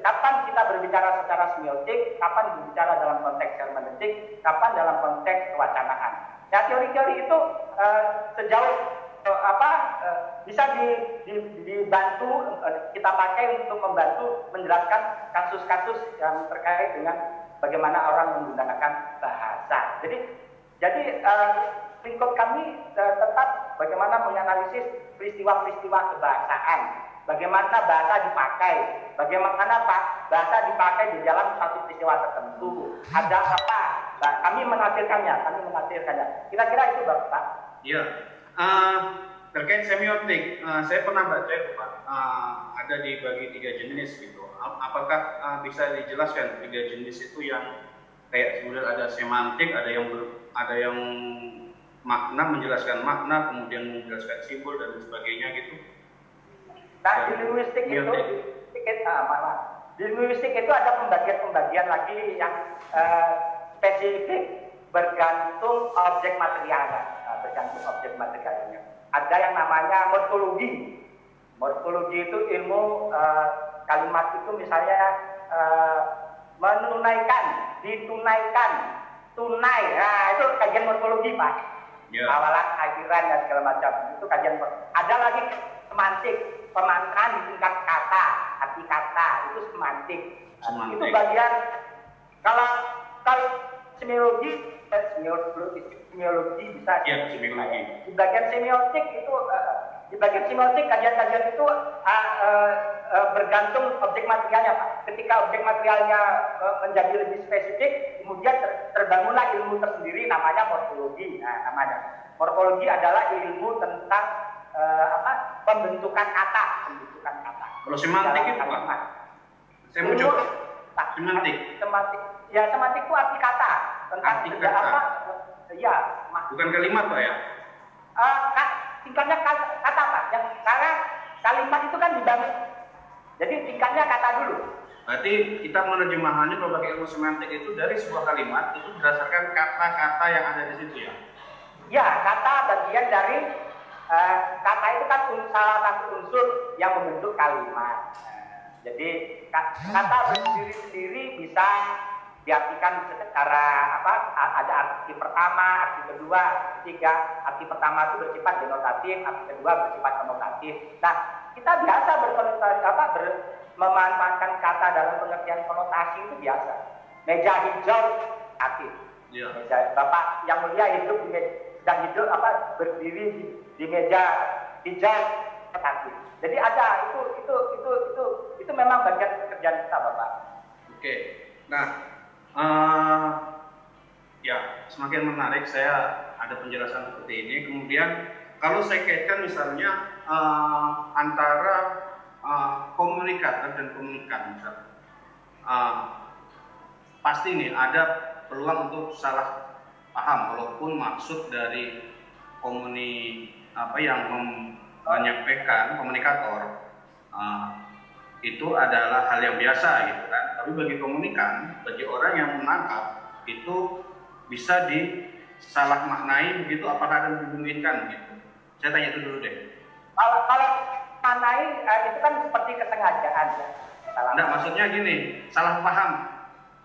Kapan kita berbicara secara semiotik, kapan berbicara dalam konteks hermeneutik, kapan dalam konteks kewacanaan. Nah, teori-teori itu sejauh bisa dibantu kita pakai untuk membantu menjelaskan kasus-kasus yang terkait dengan bagaimana orang menggunakan bahasa. Jadi lingkup kami tetap bagaimana menganalisis peristiwa-peristiwa kebahasaan, bagaimana bahasa dipakai, bagaimana bahasa dipakai di dalam satu peristiwa tertentu. Ada apa? Kami menafsirkannya. Kira-kira itu, Bapak. Iya. Terkait semiotik, saya pernah baca itu, Pak. Ada dibagi 3 jenis gitu. Apakah bisa dijelaskan 3 jenis itu yang kayak kemudian ada semantik, ada yang makna, menjelaskan makna, kemudian menjelaskan simbol dan sebagainya gitu. Nah, di linguistik itu ada pembagian lagi yang spesifik bergantung objek materialnya. Ada yang namanya morfologi. Morfologi itu ilmu kalimat itu misalnya menunaikan, ditunaikan, tunai. Nah, itu kajian morfologi, Pak. Yeah. Awalan, akhiran dan segala macam. Itu kajian. Ada lagi semantik, pemaknaan di tingkat kata, arti kata, itu semantik. Itu bagian kalau semiologi bisa. Ya, semiologi. Di bagian semiotik itu kajian-kajian itu bergantung objek materialnya, Pak. Ketika objek materialnya menjadi lebih spesifik, kemudian terbangunlah ilmu tersendiri namanya morfologi. Nah, morfologi adalah ilmu tentang pembentukan kata. Kalau semantik itu, Pak? Saya mau coba. Semantik. Ya, semantik itu arti kata. Tentang arti kata. Apa? Ya, bukan kalimat, Pak ya? Tingkatnya kata, Pak. Karena kalimat itu kan dibangun. Jadi tingkatnya kata dulu. Berarti kita menerjemahannya kalau pakai ilmu semantik itu dari sebuah kalimat itu berdasarkan kata-kata yang ada di situ ya? Ya, kata bagian dari kata itu kan salah satu unsur yang membentuk kalimat. Jadi kata berdiri-sendiri bisa diartikan secara ada arti pertama, arti kedua, ketiga. Arti pertama itu bersifat denotatif, arti kedua bersifat konotatif. Nah, kita biasa memanfaatkan kata dalam pengertian konotasi itu biasa. Meja hijau aktif. Ya. Bapak yang mulia hidup sedang hidup berdiri di meja hijau aktif. Jadi ada itu memang bagian pekerjaan kita, Bapak. Oke. Nah, ya semakin menarik saya ada penjelasan seperti ini. Kemudian kalau saya kaitkan misalnya antara komunikator dan komunikan, misalnya, pasti nih ada peluang untuk salah paham walaupun maksud dari yang menyampaikan komunikator itu adalah hal yang biasa gitu kan. Tapi bagi komunikan, bagi orang yang menangkap itu bisa disalah maknai begitu, apakah ada dimungkinkan gitu. Saya tanya itu dulu deh. Kalau maknai itu kan seperti kesengajaan ya. Enggak, maksudnya gini, salah paham.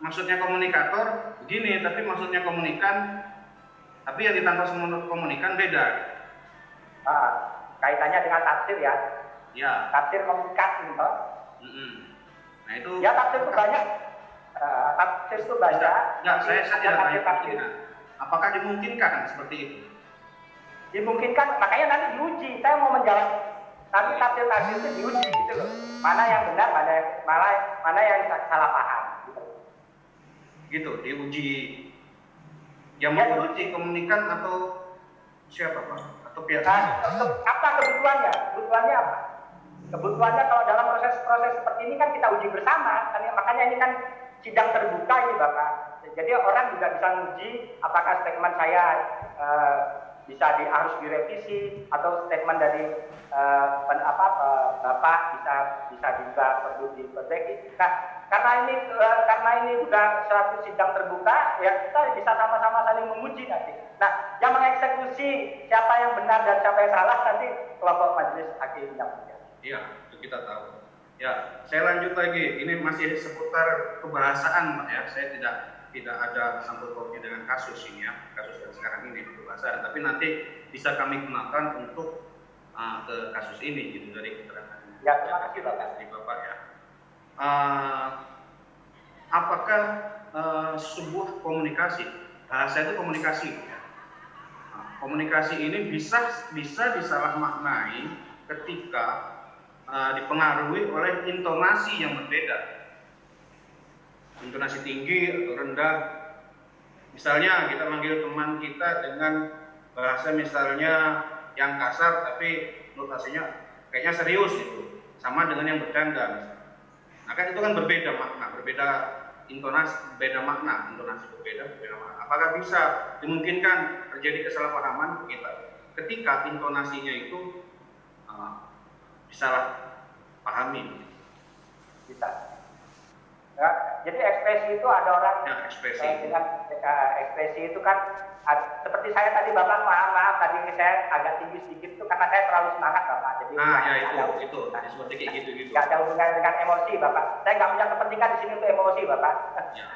maksudnya komunikator begini, tapi maksudnya komunikan, tapi yang ditangkap semua komunikan beda. Kaitannya dengan tafsir ya. Ya. Tafsir komunikasi toh. Nah itu. Ya tafsir itu banyak. Tafsir itu banyak. Enggak, saya tidak tafsir. tanya. Apakah dimungkinkan seperti itu? Dimungkinkan, makanya nanti diuji. Saya mau menjawab. Tapi tafsir itu diuji gitu loh. Mana yang benar, mana yang salah paham. Gitu, diuji. Yang mau diuji komunikan atau siapa Pak? Atau pihak? Apa kebutuhannya? Kebutuhannya apa? Kebutuhannya kalau dalam proses seperti ini kan kita uji bersama. Makanya ini kan sidang terbuka ini Bapak. Jadi orang juga bisa menguji apakah statement saya harus direvisi atau statement dari Bapak bisa juga perlu diperbaiki. Nah, karena ini juga suatu sidang terbuka, ya kita bisa sama-sama saling menguji nanti. Nah, yang mengeksekusi siapa yang benar dan siapa yang salah nanti kelompok majelis hakim yang punya. Iya, itu kita tahu. Ya, saya lanjut lagi. Ini masih seputar kebahasaan, Pak ya. Saya tidak ada sangkut pautnya dengan kasus ini ya, kasus yang sekarang ini kebahasaan. Tapi nanti bisa kami gunakan untuk ke kasus ini gitu dari keterangan. Ya, terima kasih Bapak. Dari Bapak ya. Apakah sebuah komunikasi, bahasa itu komunikasi ya. Komunikasi ini bisa disalah maknai ketika dipengaruhi oleh intonasi yang berbeda, intonasi tinggi atau rendah. Misalnya kita manggil teman kita dengan bahasa misalnya yang kasar tapi notasinya kayaknya serius itu, sama dengan yang bercanda. Nah kan itu kan berbeda makna, berbeda intonasi, berbeda makna, intonasi berbeda makna. Apakah bisa dimungkinkan terjadi kesalahpahaman kita ketika intonasinya itu disalah pahami? Bisa. Ya, jadi ekspresi itu ada orang ya, ekspresi. Dengan ekspresi itu kan seperti saya tadi Bapak maaf tadi saya agak tinggi sedikit itu karena saya terlalu semangat Bapak. Jadi itu seperti kayak gitu. Gak ada hubungan dengan emosi Bapak. Saya nggak punya kepentingan di sini untuk emosi Bapak. Ya.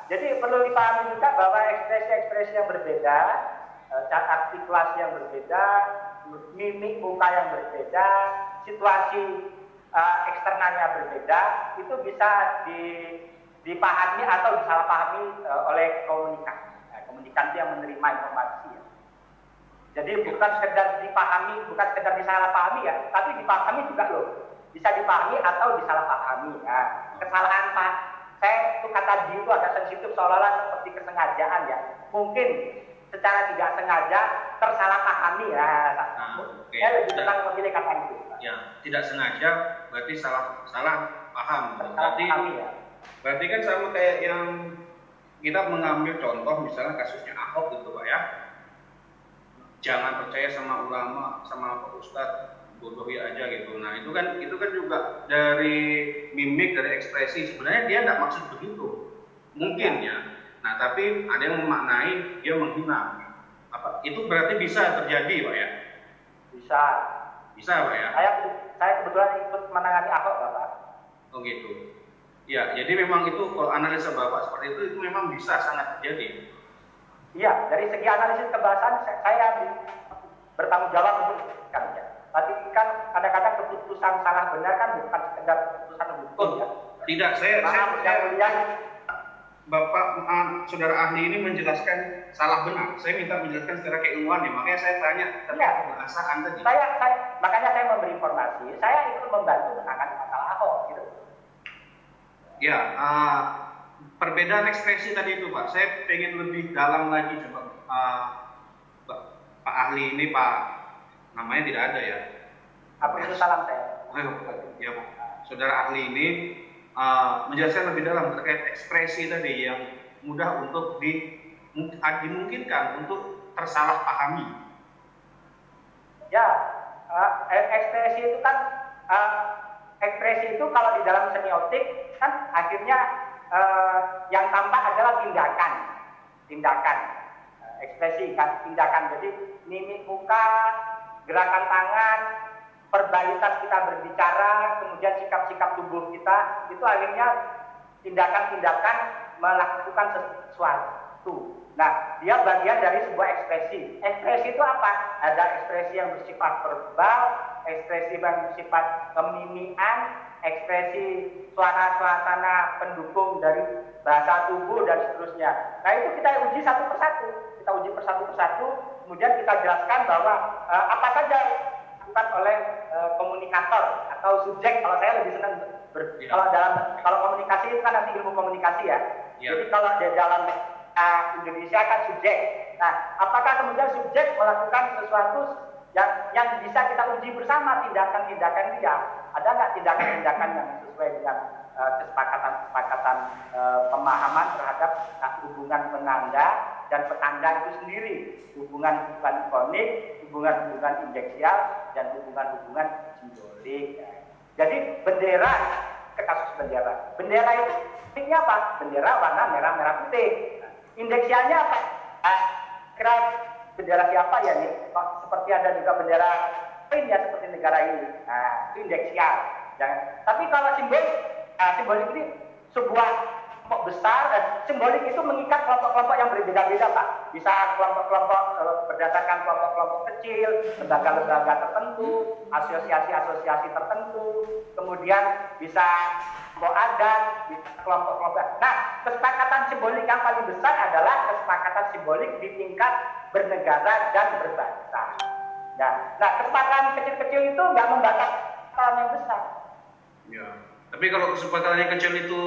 Jadi perlu dipahami juga bahwa ekspresi-ekspresi yang berbeda, artikulasi yang berbeda, mimik muka yang berbeda, situasi eksternalnya berbeda, itu bisa dipahami atau disalahpahami oleh komunikan. Komunikan itu yang menerima informasi. Ya. Jadi bukan sekedar dipahami, bukan sekedar disalahpahami ya, tapi dipahami juga loh. Bisa dipahami atau disalahpahami. Ya. Kesalahan Pak, saya itu kata di itu agak sensitif seolah-olah seperti kesengajaan ya. Mungkin secara tidak sengaja tersalahpahami ya. Saya lebih senang memilih kata itu. Ya, tidak sengaja berarti salah paham. Berarti kan sama kayak yang kita mengambil contoh misalnya kasusnya Ahok gitu Pak ya. Jangan percaya sama ulama, sama Pak Ustadz, bodohi aja gitu. Nah itu kan juga dari mimik, dari ekspresi. Sebenarnya dia tidak maksud begitu, mungkin ya. Nah tapi ada yang memaknai dia menghina. Itu berarti bisa terjadi Pak ya? Bisa Pak ya? Saya kebetulan ikut menangani Ahok Bapak. Oh gitu. Ya, jadi memang itu kalau analisa Bapak seperti itu memang bisa sangat terjadi. Iya, dari segi analisis kebahasaan saya bertanggung jawab untuk kerja. Tapi kan kadang-kadang keputusan salah benar kan bukan sekedar keputusan hukum ya. Tidak, Bapak saudara ahli ini menjelaskan salah benar. Saya minta menjelaskan secara keilmuan ya, makanya saya tanya tentang kebahasaan tadi. Makanya saya memberi informasi. Saya ikut membantu menangani masalah Ahok gitu. Ya, perbedaan ekspresi tadi itu Pak, saya pengen lebih dalam lagi coba Pak ahli ini Pak, namanya tidak ada ya? Apa itu salam saya? Ya Pak, saudara ahli ini menjelaskan lebih dalam terkait ekspresi tadi yang mudah untuk dimungkinkan untuk tersalah pahami. Ya, ekspresi itu kan ekspresi itu kalau di dalam semiotik kan akhirnya yang tampak adalah tindakan, ekspresi kan tindakan. Jadi mimik muka, gerakan tangan, verbalitas kita berbicara, kemudian sikap-sikap tubuh kita itu akhirnya tindakan-tindakan melakukan sesuatu. Nah, dia bagian dari sebuah ekspresi. Ekspresi itu apa? Ada ekspresi yang bersifat verbal, ekspresi yang bersifat kemimian, ekspresi suasana pendukung dari bahasa tubuh dan seterusnya. Nah, itu kita uji satu persatu. Kita uji persatu, kemudian kita jelaskan bahwa apa saja dilakukan oleh komunikator atau subjek. Kalau saya lebih senang kalau komunikasi itu kan nanti ilmu komunikasi ya. Jadi kalau di dalam Indonesia kan subjek. Nah, apakah kemudian subjek melakukan sesuatu yang bisa kita uji bersama tindakan-tindakan dia? Ada nggak tindakan-tindakan yang sesuai dengan kesepakatan pemahaman terhadap hubungan penanda dan petanda itu sendiri, hubungan-hubungan konik, hubungan-hubungan injeksial, dan hubungan-hubungan simbolik. Jadi bendera, ke kasus bendera. Bendera itu intinya apa? Bendera warna merah putih. Indeksialnya apa? Kira bendera siapa ya nih? Seperti ada juga bendera lain ya seperti negara ini. Nah, itu indeksial. Tapi kalau simbolik ini sebuah kelompok besar, simbolik itu mengikat kelompok-kelompok yang berbeda-beda, Pak. Bisa kelompok-kelompok berdasarkan kelompok-kelompok kecil, lembaga-lembaga tertentu, asosiasi-asosiasi tertentu, kemudian bisa kelompok adat, bisa kelompok-kelompok. Nah, kesepakatan simbolik yang paling besar adalah kesepakatan simbolik di tingkat bernegara dan berbangsa. Nah, kesepakatan kecil-kecil itu nggak membatas kesepakatan yang besar. Ya. Tapi kalau kesepakatan yang kecil itu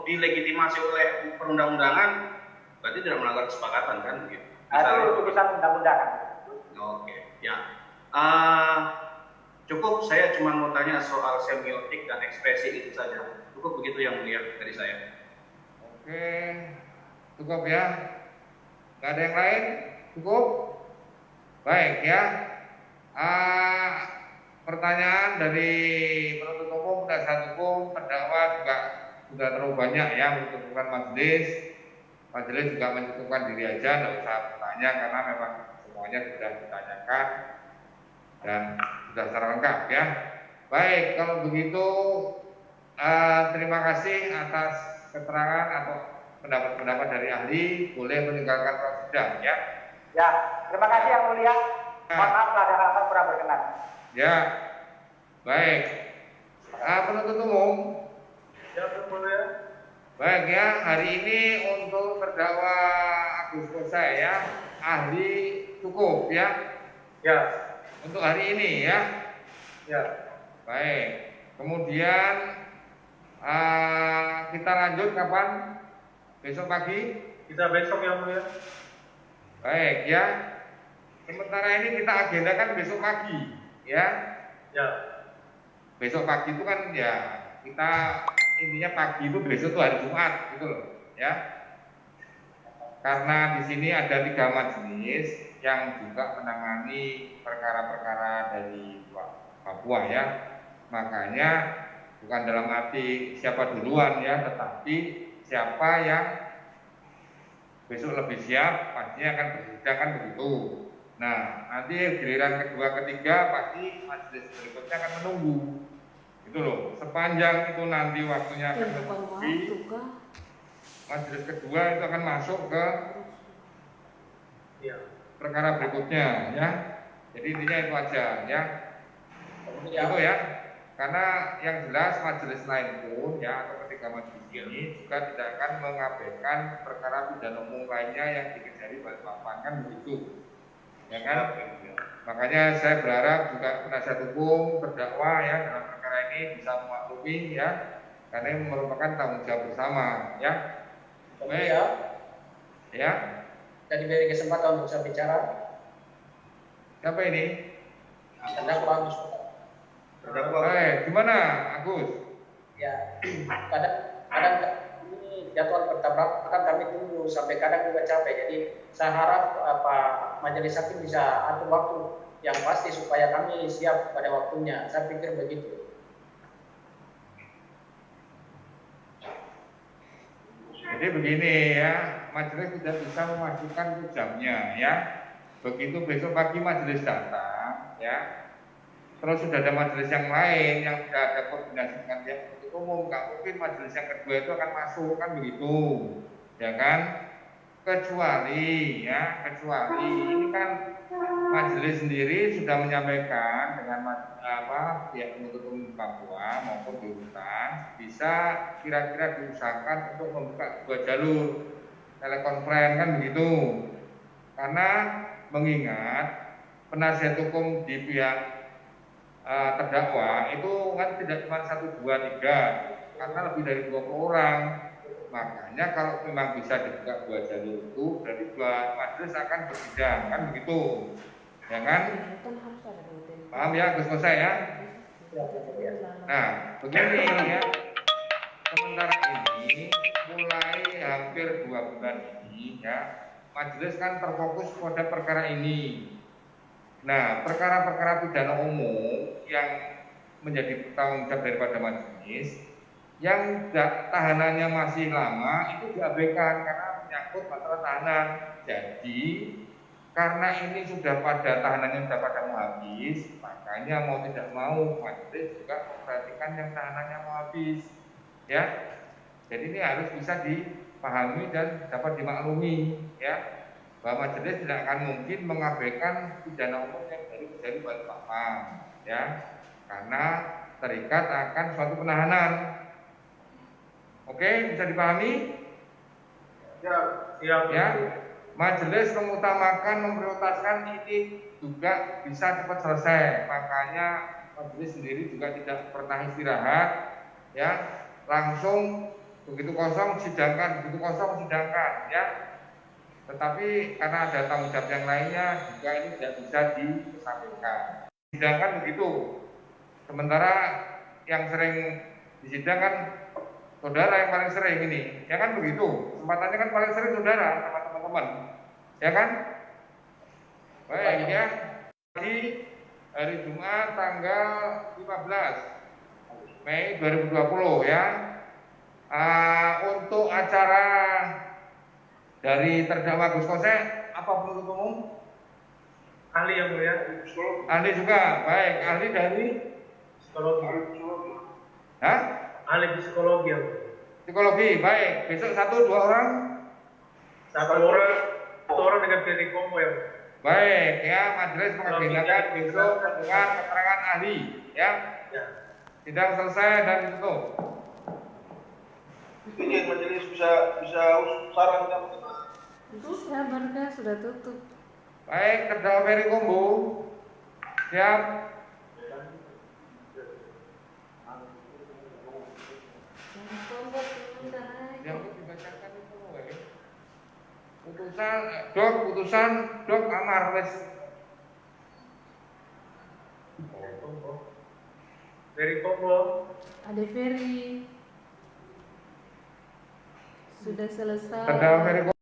dilegitimasi oleh perundang-undangan, berarti tidak melanggar kesepakatan kan? Gitu. Itu urusan undang-undangan. Oke, ya. Cukup saya cuma mau tanya soal semiotik dan ekspresi itu saja. Cukup begitu yang mulia dari saya. Oke, cukup ya. Nggak ada yang lain? Cukup? Baik ya. Pertanyaan dari penuntut umum, penasihat hukum, terdakwa juga sudah terlalu banyak ya mencukupkan majelis. Majelis juga mencukupkan diri aja, tidak usah bertanya karena memang semuanya sudah ditanyakan dan sudah secara lengkap ya. Baik, kalau begitu terima kasih atas keterangan atau pendapat-pendapat dari ahli. Boleh meninggalkan ruang sidang ya. Ya, terima kasih yang mulia. Mohon maaf ada hal-hal kurang berkenan. Ya, baik. Penuntut umum. Ya, boleh. Baik ya, hari ini untuk terdakwa Agus Kosa ya, ahli cukup ya. Ya. Untuk hari ini ya. Ya. Baik. Kemudian kita lanjut kapan? Besok pagi? Kita besok yang mulia. Baik ya. Sementara ini kita agendakan besok pagi ya. Ya. Besok pagi itu kan ya kita intinya pagi itu besok itu hari Jumat gitu loh ya. Karena di sini ada 3 majelis yang juga menangani perkara-perkara dari Papua ya. Makanya bukan dalam arti siapa duluan ya, tetapi siapa yang besok lebih siap pastinya akan bersidang kan begitu. Nah, nanti giliran kedua, ketiga pasti majelis berikutnya akan menunggu. Itu loh, sepanjang itu nanti waktunya akan menunggu. Majelis kedua itu akan masuk ke perkara berikutnya ya. Jadi intinya itu aja ya. Itu ya. Karena yang jelas majelis lain pun ya atau ketiga majelis ini juga tidak akan mengabaikan perkara pidana umum lainnya yang dikejari Balikpapan kan begitu. Ya kan? Makanya saya berharap juga penasihat hukum terdakwa ya dalam perkara ini bisa memaklumi ya, karena ini merupakan tanggung jawab bersama ya. Baik ya. Tadi beri kesempatan untuk saya bicara. Siapa ini? Terdakwa Agus. Gimana Agus? Ya, kadang ini jadwal bertabrakan kami tunggu sampai kadang juga capek. Jadi saya harap majelis hakim bisa atur waktu yang pasti supaya kami siap pada waktunya. Saya pikir begitu. Jadi begini ya, majelis tidak bisa memajukan jamnya ya. Begitu besok pagi majelis datang ya, terus sudah ada majelis yang lain yang sudah ada koordinasi dengan pihak umum, nggak mungkin majelis yang kedua itu akan masuk, kan begitu, ya kan? Kecuali ini kan majelis sendiri sudah menyampaikan dengan pihak penuntut umum Papua maupun di Rutan bisa kira-kira diusahakan untuk membuka dua jalur telekonferensi, kan begitu, karena mengingat penasihat hukum di pihak terdakwa itu kan tidak cuma 1, 2, 3, karena lebih dari 20 orang. Makanya kalau memang bisa dibuka dua jalur itu, berarti dua majelis akan bersidang, kan begitu, ya kan? Paham ya, Gus Kosa ya? Nah, begini ya. Sementara ini mulai hampir 2 bulan ini ya, majelis kan terfokus pada perkara ini. Nah, perkara-perkara pidana umum yang menjadi tanggung jawab daripada majelis yang tahanannya masih lama itu diabaikan karena menyangkut masalah tahanan. Jadi karena ini sudah pada tahanannya sudah pada mau habis, makanya mau tidak mau majelis juga memperhatikan yang tahanannya mau habis, ya. Jadi ini harus bisa dipahami dan dapat dimaklumi, ya, bahwa majelis tidak akan mungkin mengabaikan pidana umum yang baru terjadi pada Bapak, ya, karena terikat akan suatu penahanan. Oke, bisa dipahami? Ya. Majelis memprioritaskan ini juga bisa cepat selesai. Makanya majelis sendiri juga tidak pernah istirahat, ya. Langsung begitu kosong sidangkan, ya. Tetapi karena ada tanggung jawab yang lainnya juga ini tidak bisa disampaikan. Sidangkan begitu. Sementara yang sering disidangkan saudara yang paling sering ini, ya kan begitu. Kesempatannya kan paling sering saudara sama teman-teman, ya kan? Baik ya. Hari Jumat tanggal 15 Mei 2020 ya. Untuk acara dari terdakwa Gus Kose, apa penuntut umum? Ahli yang mulia. Ahli juga, baik. Ahli dari Psikologi. Hah? Ahli psikologi. Psikologi, baik. Besok 1, 2 orang? Satu orang dengan Ferry Kombo yang. Baik, ya, majelis mengagendakan besok dengan keterangan ahli, ya. Sidang selesai dan ditutup. Ini majelis bisa saran kan? Bisa, Marga sudah tutup. Baik, terdakwa Ferry Kombo, siap. Yang dibacakan itu, putusan dok amar wes. Ferry Kombo. Ada Ferry. Sudah selesai. Terdakwa Ferry Kombo.